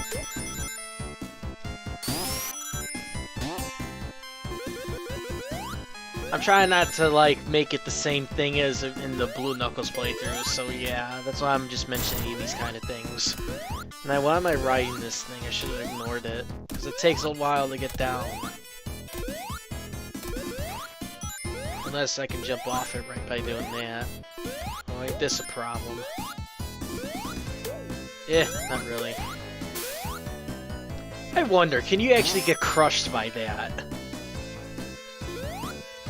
I'm trying not to, like, make it the same thing as in the Blue Knuckles playthrough, so yeah, that's why I'm just mentioning these kind of things. Now, why am I riding this thing? I should have ignored it, because it takes a while to get down. Unless I can jump off it right by doing that. Oh, ain't this a problem? Eh, not really. I wonder, can you actually get crushed by that?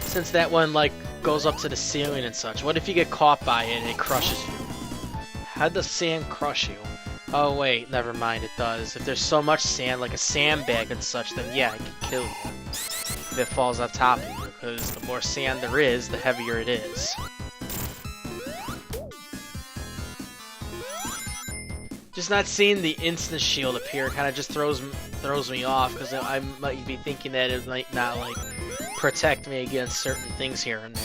Since that one, like, goes up to the ceiling and such. What if you get caught by it and it crushes you? How'd the sand crush you? Oh wait, never mind, it does. If there's so much sand, like a sandbag and such, then yeah, it can kill you. If it falls on top of you, because the more sand there is, the heavier it is. Just not seeing the instant shield appear kind of just throws me off, because I might be thinking that it might not, like, protect me against certain things here and there.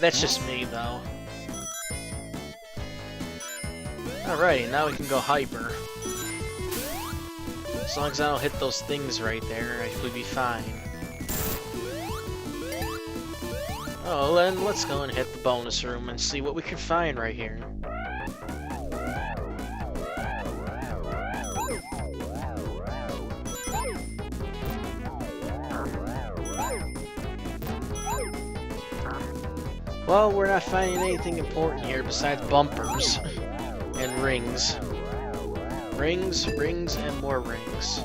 That's just me, though. Alrighty, now we can go hyper. As long as I don't hit those things right there, I should be fine. Oh, then let's go and hit the bonus room and see what we can find right here. Well, we're not finding anything important here besides bumpers and rings. Rings, rings, and more rings.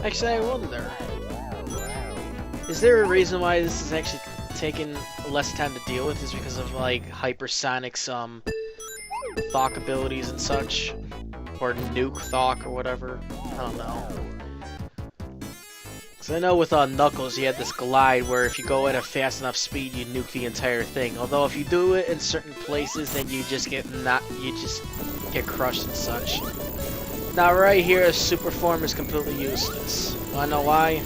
Actually, I wonder, is there a reason why this is actually taking less time to deal with? Is because of, like, hypersonic's Thok abilities and such? Or nuke Thok or whatever? I don't know. So I know with Knuckles, you had this glide where if you go at a fast enough speed, you nuke the entire thing. Although if you do it in certain places, then you just get crushed and such. Now right here, super form is completely useless. Wanna know why?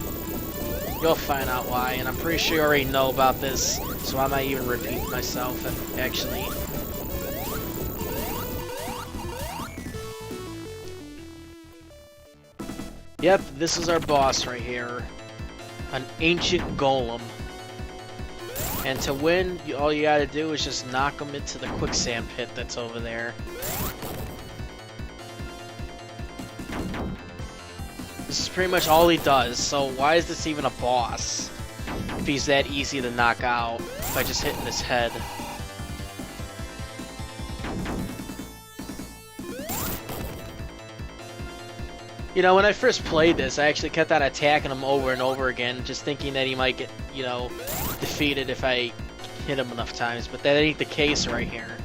You'll find out why, and I'm pretty sure you already know about this, so I might even repeat myself and actually. Yep, this is our boss right here. An ancient golem. And to win, all you gotta do is just knock him into the quicksand pit that's over there. This is pretty much all he does, so why is this even a boss? If he's that easy to knock out by just hitting his head. You know, when I first played this, I actually kept on attacking him over and over again, just thinking that he might get, you know, defeated if I hit him enough times, but that ain't the case right here.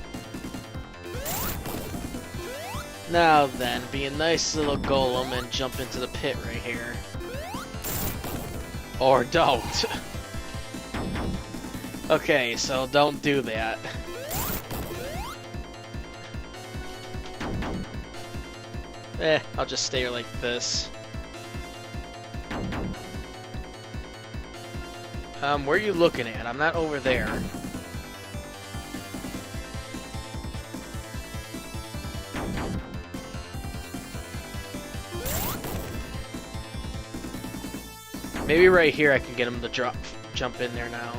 Now then, be a nice little golem and jump into the pit right here. Or don't. Okay, so don't do that. I'll just stay like this. Where are you looking at? I'm not over there. Maybe right here I can get him to jump in there now.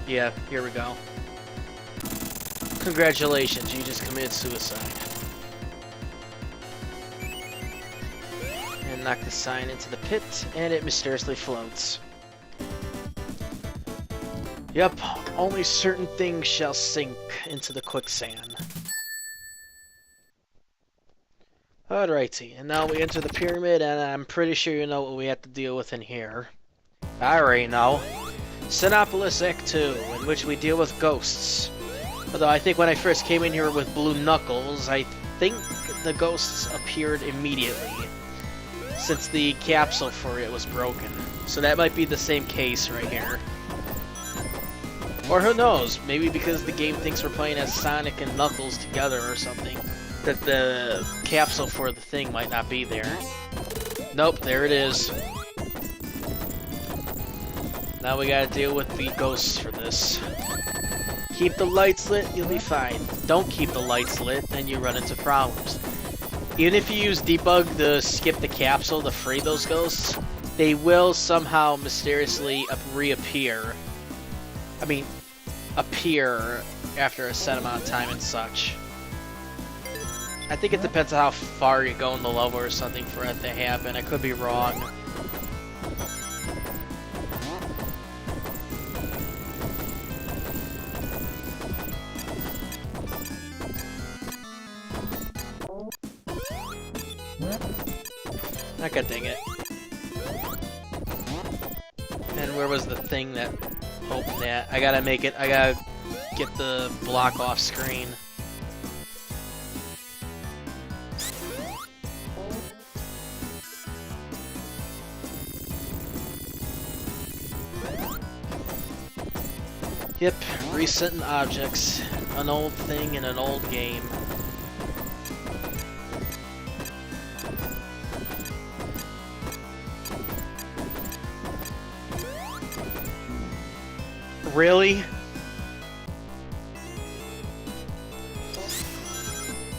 Yeah, here we go. Congratulations, you just committed suicide. And knock the sign into the pit, and it mysteriously floats. Yep, only certain things shall sink into the quicksand. Alrighty, and now we enter the pyramid, and I'm pretty sure you know what we have to deal with in here. I already know. Sinopolis Act 2, in which we deal with ghosts. Although I think when I first came in here with blue knuckles, I think the ghosts appeared immediately, since the capsule for it was broken. So that might be the same case right here. Or who knows, maybe because the game thinks we're playing as Sonic and Knuckles together or something, that the capsule for the thing might not be there. Nope, there it is. Now we gotta deal with the ghosts for this. Keep the lights lit, you'll be fine. Don't keep the lights lit, then you run into problems. Even if you use debug to skip the capsule to free those ghosts, they will somehow mysteriously reappear. I mean, appear after a set amount of time and such. I think it depends on how far you go in the level or something for it to happen. I could be wrong. God dang it. And where was the thing that opened that? I gotta make it, I gotta get the block off screen. Yep, resetting objects. An old thing in an old game. Really?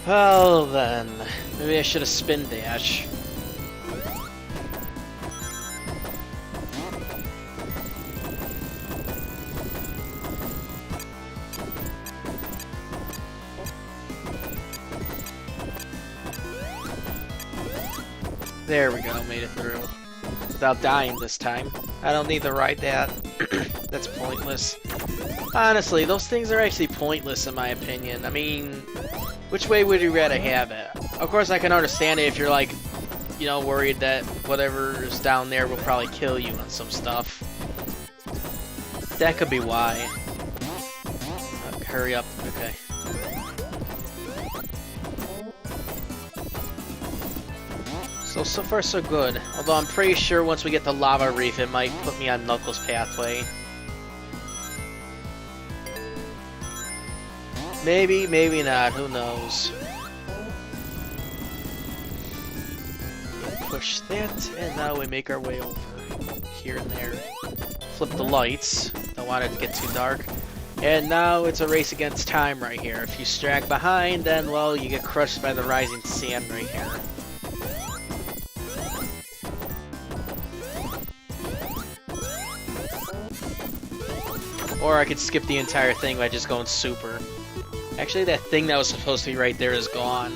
Well then, maybe I should have spin dash. There we go, made it through. Without dying this time. I don't need to ride that. That's pointless. Honestly, those things are actually pointless in my opinion. I mean, which way would you rather have it? Of course I can understand it if you're like, you know, worried that whatever's down there will probably kill you on some stuff. That could be why. Hurry up, okay. So far so good. Although I'm pretty sure once we get to Lava Reef it might put me on Knuckles' pathway. Maybe, maybe not, who knows. Push that, and now we make our way over. Here and there. Flip the lights. Don't want it to get too dark. And now it's a race against time right here. If you strag behind, then, well, you get crushed by the rising sand right here. Or I could skip the entire thing by just going super. Actually, that thing that was supposed to be right there is gone.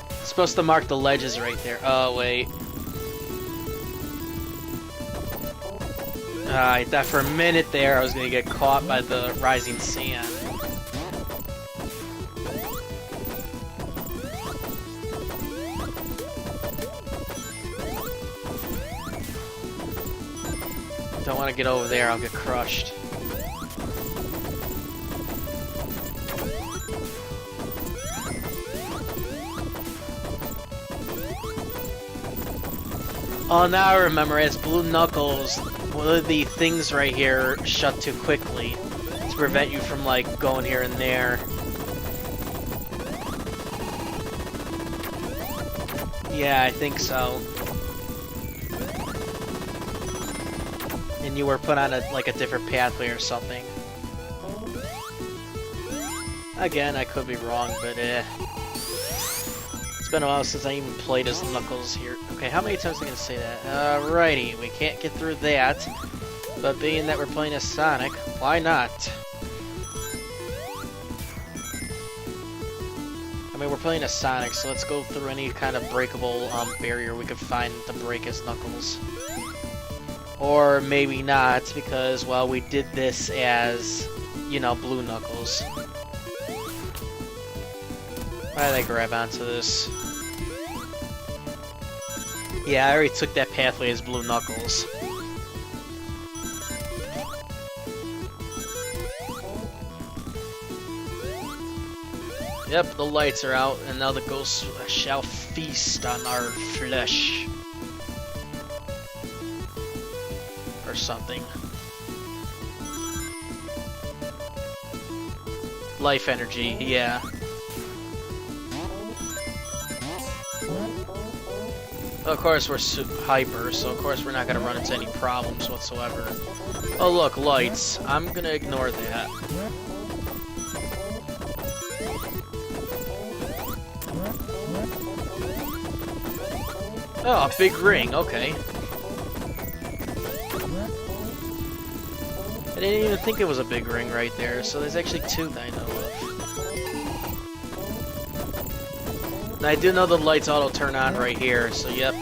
It's supposed to mark the ledges right there. Oh, wait. I thought for a minute there I was going to get caught by the rising sand. Don't want to get over there, I'll get crushed. Oh, now I remember, as Blue Knuckles, one of the things right here shut too quickly to prevent you from, like, going here and there. Yeah, I think so. And you were put on like a different pathway or something. Again, I could be wrong, but it's been a while since I even played as Knuckles here. Okay, how many times am I gonna say that? Alrighty, we can't get through that. But being that we're playing as Sonic, why not? I mean, we're playing as Sonic, so let's go through any kind of breakable barrier we could find to break as Knuckles. Or maybe not, because, well, we did this as, you know, Blue Knuckles. Why did I grab onto this? Yeah, I already took that pathway as Blue Knuckles. Yep, the lights are out, and now the ghosts shall feast on our flesh. Or something. Life energy, yeah. Of course, we're hyper, so of course we're not going to run into any problems whatsoever. Oh look, lights. I'm going to ignore that. Oh, a big ring, okay. I didn't even think it was a big ring right there, so there's actually two that I know of. And I do know the lights auto turn on right here, so yep.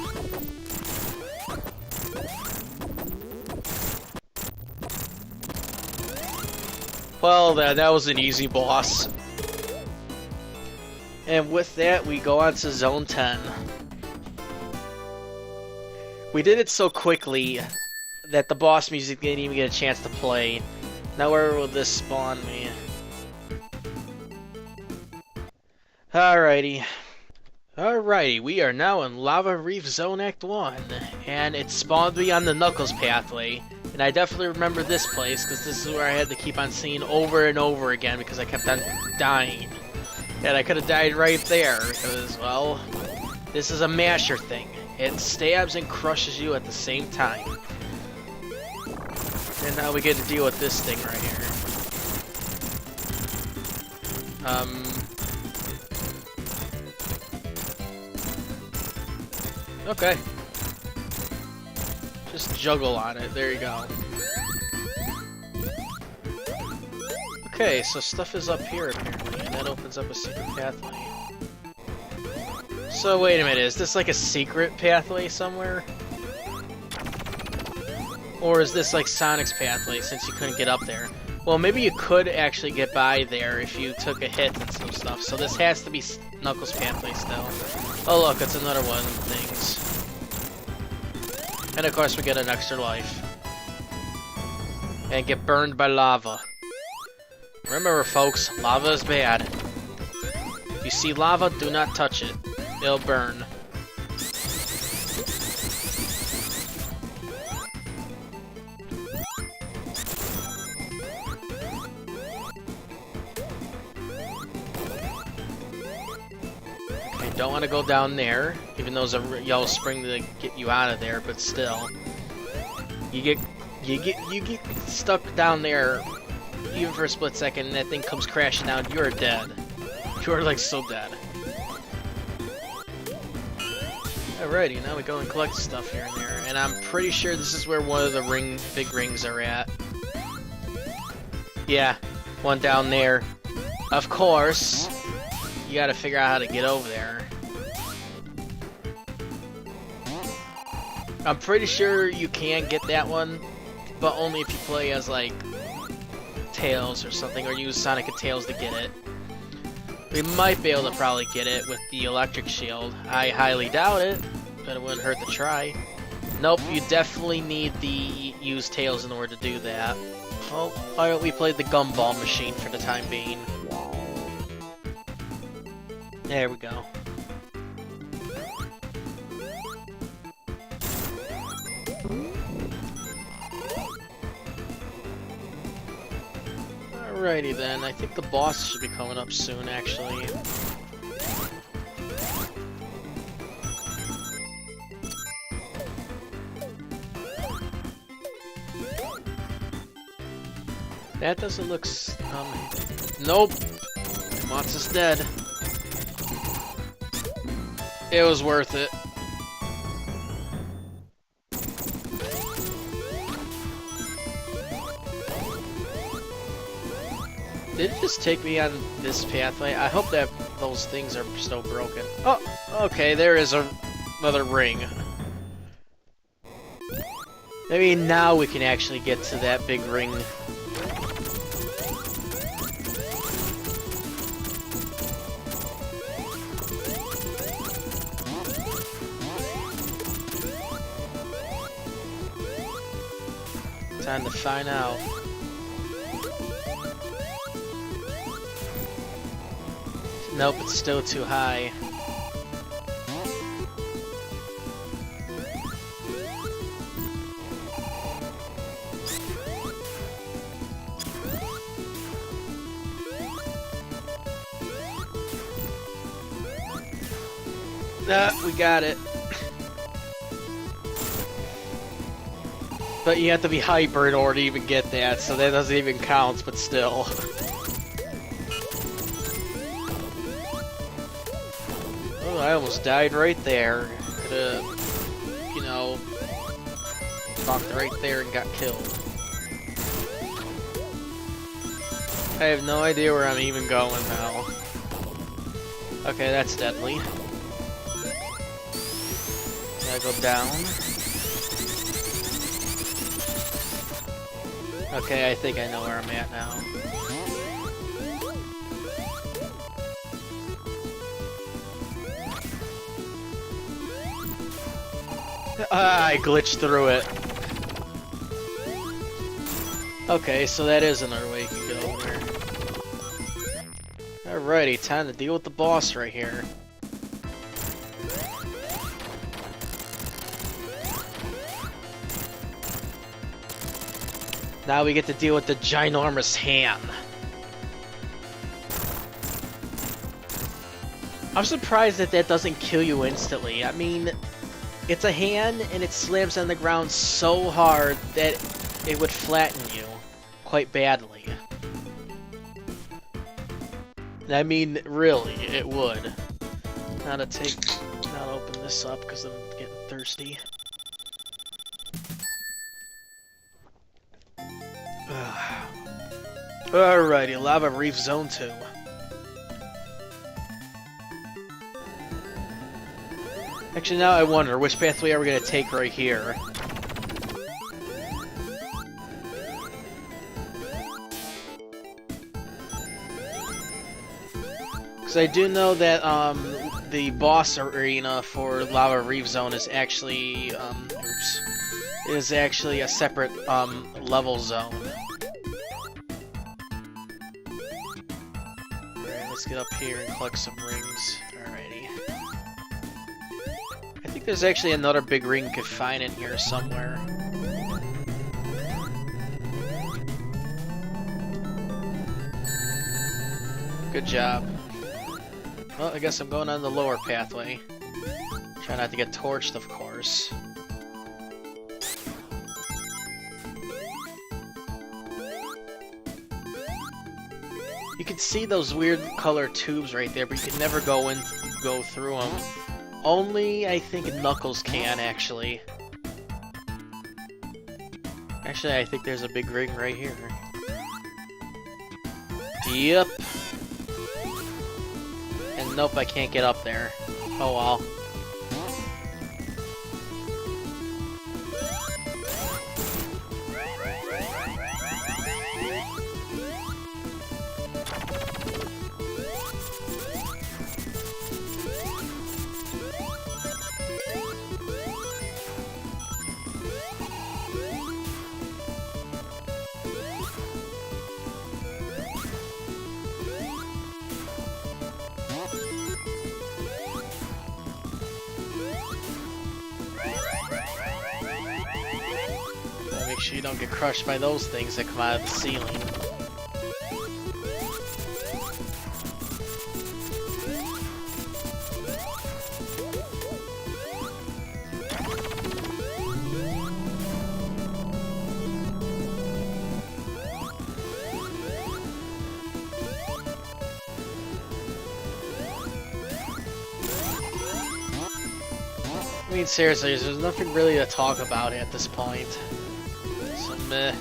Well, that was an easy boss. And with that, we go on to Zone 10. We did it so quickly that the boss music didn't even get a chance to play. Now where will this spawn me? Alrighty. Alrighty, we are now in Lava Reef Zone Act 1. And it spawned me on the Knuckles pathway. And I definitely remember this place, because this is where I had to keep on seeing over and over again, because I kept on dying. And I could have died right there, because, well, this is a masher thing. It stabs and crushes you at the same time. And now we get to deal with this thing right here. Okay. Just juggle on it. There you go. Okay, so stuff is up here apparently, and that opens up a secret pathway. So wait a minute, is this like a secret pathway somewhere? Or is this like Sonic's pathway since you couldn't get up there? Well, maybe you could actually get by there if you took a hit and some stuff, so this has to be Knuckles' pathway still. Oh look, it's another one of the things. And of course we get an extra life. And get burned by lava. Remember folks, lava is bad. If you see lava, do not touch it. It'll burn. Okay, don't want to go down there, even though there's a yellow spring to get you out of there, but still. You get stuck down there even for a split second, and that thing comes crashing down, you're dead. You're like so dead. Alrighty, now we go and collect stuff here and there, and I'm pretty sure this is where one of the big rings are at. Yeah, one down there. Of course, you gotta figure out how to get over there. I'm pretty sure you can get that one, but only if you play as, like, Tails or something, or use Sonic and Tails to get it. We might be able to probably get it with the electric shield. I highly doubt it, but it wouldn't hurt to try. Nope, you definitely need the use Tails in order to do that. Well, why don't we play the gumball machine for the time being? There we go. Alrighty then, I think the boss should be coming up soon, actually. That doesn't look nope! Monster's dead. It was worth it. Did it just take me on this pathway? I hope that those things are still broken. Oh, okay, there is another ring. Maybe now we can actually get to that big ring. Time to find out. Nope, it's still too high. We got it. But you have to be hyper in order to even get that, so that doesn't even count, but still. Oh, I almost died right there. Could've, you know, walked right there and got killed. I have no idea where I'm even going now. Okay, that's deadly. Gotta go down. Okay, I think I know where I'm at now. I glitched through it. Okay, so that is another way you can get over there. Alrighty, time to deal with the boss right here. Now we get to deal with the ginormous hand. I'm surprised that that doesn't kill you instantly. I mean, it's a hand and it slams on the ground so hard that it would flatten you quite badly. I mean, really, it would. Now to open this up because I'm getting thirsty. Alrighty, Lava Reef Zone 2. Actually, now I wonder, which pathway are we going to take right here? Because I do know that the boss arena for Lava Reef Zone is actually, is actually a separate level zone. Let's get up here and collect some rings. Alrighty. I think there's actually another big ring you could find in here somewhere. Good job. Well, I guess I'm going on the lower pathway. Try not to get torched, of course. You can see those weird color tubes right there, but you can never go through them. Only, I think, Knuckles can, actually. Actually, I think there's a big ring right here. Yep. And nope, I can't get up there. Oh well. Make sure you don't get crushed by those things that come out of the ceiling. I mean, seriously, there's nothing really to talk about at this point. So, meh.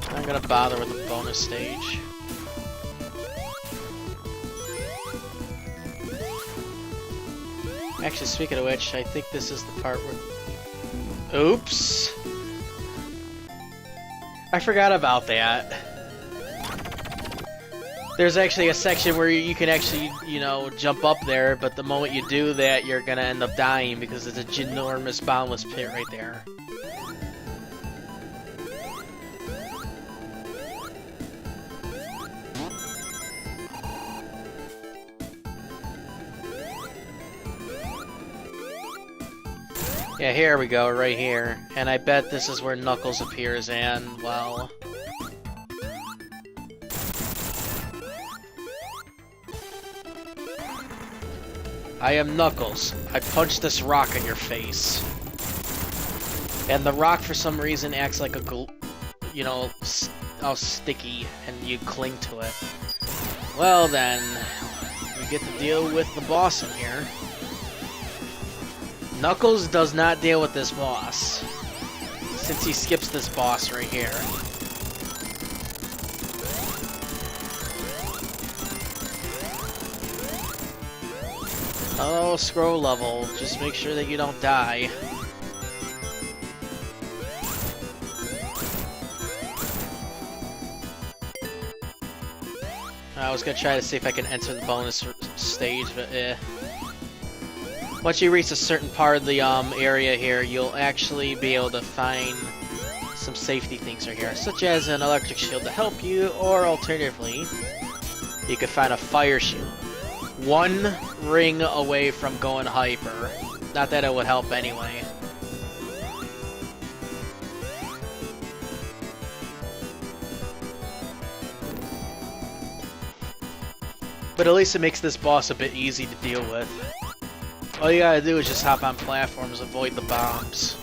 I'm not gonna bother with the bonus stage. Actually, speaking of which, I think this is the part where... Oops! I forgot about that. There's actually a section where you can actually, you know, jump up there, but the moment you do that, you're gonna end up dying because it's a ginormous boundless pit right there. Yeah, here we go, right here. And I bet this is where Knuckles appears, and, well... I am Knuckles. I punch this rock in your face. And the rock, for some reason, acts like a you know, all sticky, and you cling to it. Well then, we get to deal with the boss in here. Knuckles does not deal with this boss, since he skips this boss right here. Oh, scroll level. Just make sure that you don't die. I was gonna try to see if I can enter the bonus stage, but eh. Once you reach a certain part of the area here, you'll actually be able to find some safety things right here, such as an electric shield to help you, or alternatively, you could find a fire shield. One ring away from going hyper. Not that it would help anyway. But at least it makes this boss a bit easy to deal with. All you gotta do is just hop on platforms, avoid the bombs.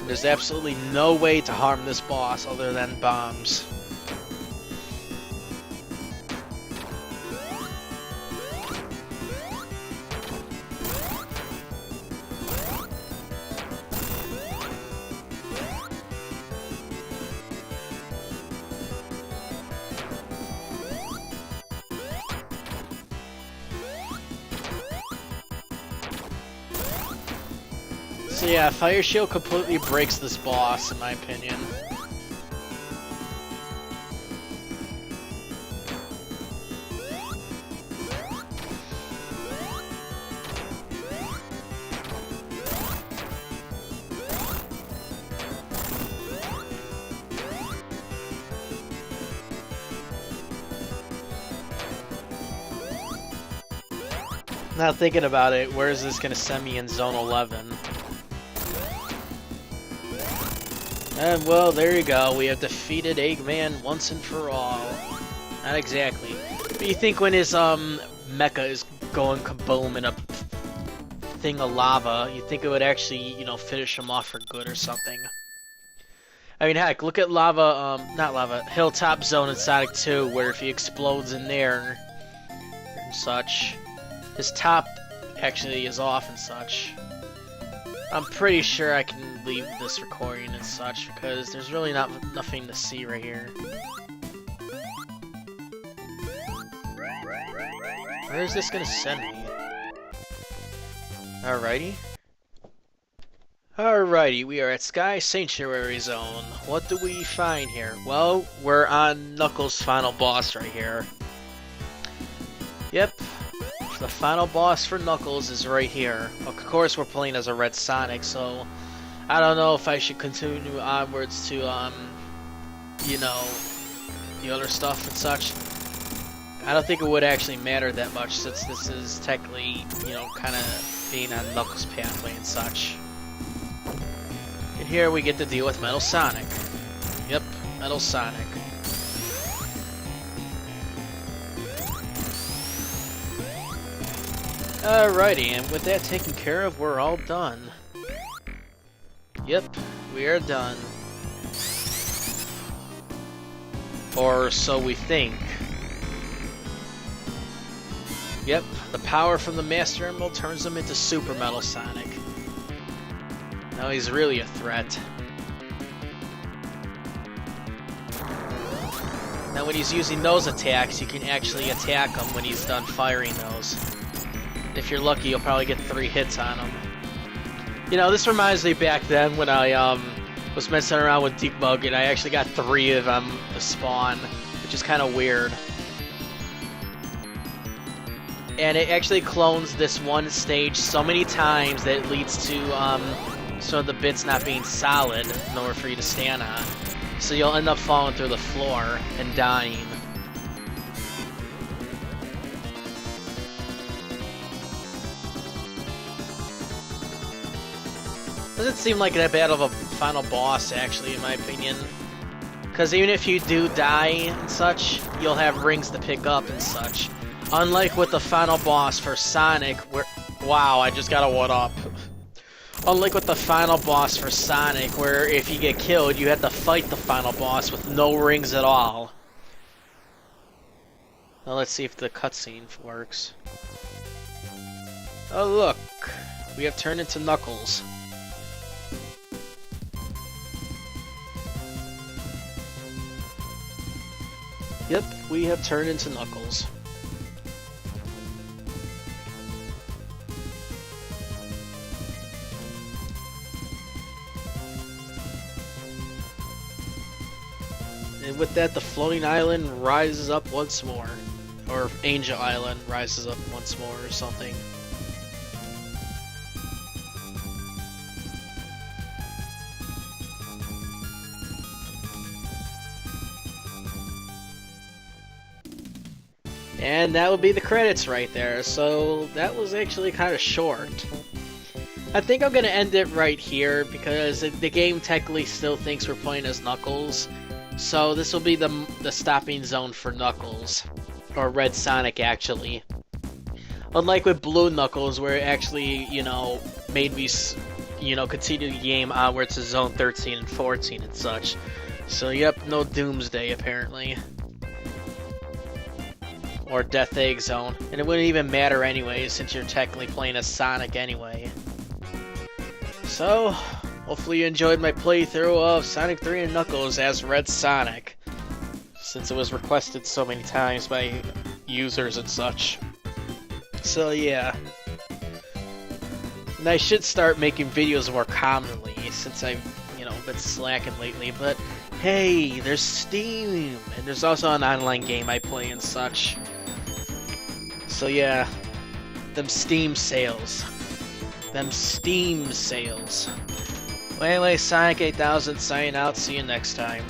There's absolutely no way to harm this boss other than bombs. So yeah, Fire Shield completely breaks this boss, in my opinion. Now thinking about it, where is this going to send me in Zone 11? And well, there you go. We have defeated Eggman once and for all. Not exactly. But you think when his mecha is going kaboom in a thing of lava, you think it would actually, you know, finish him off for good or something. I mean, heck, look at Hilltop Zone in Sonic 2, where if he explodes in there and such, his top actually is off and such. I'm pretty sure I can leave this recording and such, because there's really nothing to see right here. Where is this gonna send me? Alrighty. Alrighty, we are at Sky Sanctuary Zone. What do we find here? Well, we're on Knuckles' final boss right here. Yep. The final boss for Knuckles is right here. Of course, we're playing as a Red Sonic, so I don't know if I should continue onwards to, you know, the other stuff and such. I don't think it would actually matter that much, since this is technically, you know, kind of being on Knuckles' pathway and such. And here we get to deal with Metal Sonic. Yep, Metal Sonic. Alrighty, and with that taken care of, we're all done. Yep, we are done. Or so we think. Yep, the power from the Master Emerald turns him into Super Metal Sonic. Now he's really a threat. Now when he's using those attacks, you can actually attack him when he's done firing those. If you're lucky, you'll probably get 3 hits on him. You know, this reminds me back then when I was messing around with Debug and I actually got 3 of them to spawn, which is kind of weird. And it actually clones this one stage so many times that it leads to some of the bits not being solid in order for you to stand on. So you'll end up falling through the floor and dying. Doesn't seem like that bad of a final boss, actually, in my opinion. Because even if you do die and such, you'll have rings to pick up and such. Unlike with the final boss for Sonic, where... Wow, I just got a 1-up. Unlike with the final boss for Sonic, where if you get killed, you have to fight the final boss with no rings at all. Now let's see if the cutscene works. Oh look, we have turned into Knuckles. Yep, we have turned into Knuckles. And with that, the floating island rises up once more. Or Angel Island rises up once more or something. And that would be the credits right there, so that was actually kind of short. I think I'm going to end it right here, because the game technically still thinks we're playing as Knuckles. So this will be the stopping zone for Knuckles. Or Red Sonic, actually. Unlike with Blue Knuckles, where it actually, you know, made me, you know, continue the game onwards to Zone 13 and 14 and such. So yep, no Doomsday, apparently. Or Death Egg Zone. And it wouldn't even matter anyway, since you're technically playing as Sonic anyway. So, hopefully you enjoyed my playthrough of Sonic 3 and Knuckles as Red Sonic, since it was requested so many times by users and such. So yeah. And I should start making videos more commonly, since I've, you know, been slacking lately, but hey, there's Steam! And there's also an online game I play and such. So yeah, them Steam sales. Them Steam sales. Well, anyway, Sonic 8000 signing out. See you next time.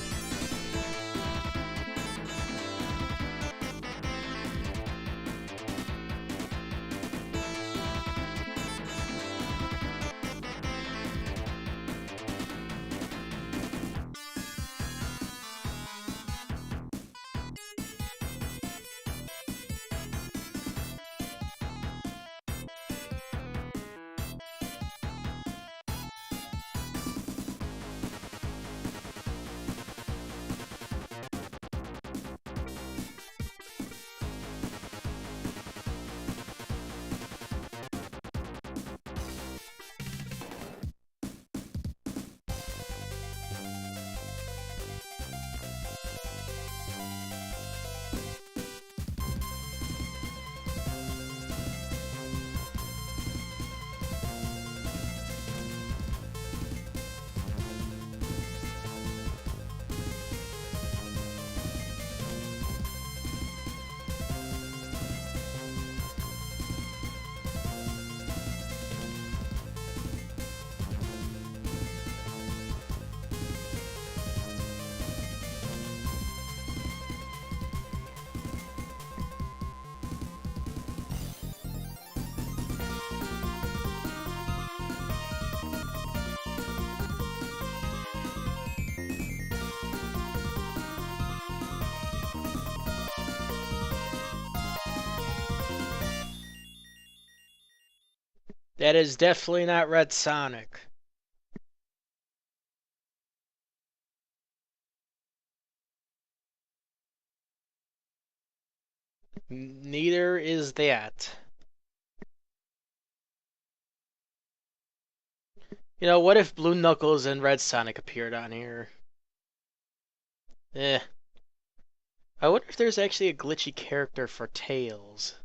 That is definitely not Red Sonic. Neither is that. You know, what if Blue Knuckles and Red Sonic appeared on here? Eh. I wonder if there's actually a glitchy character for Tails.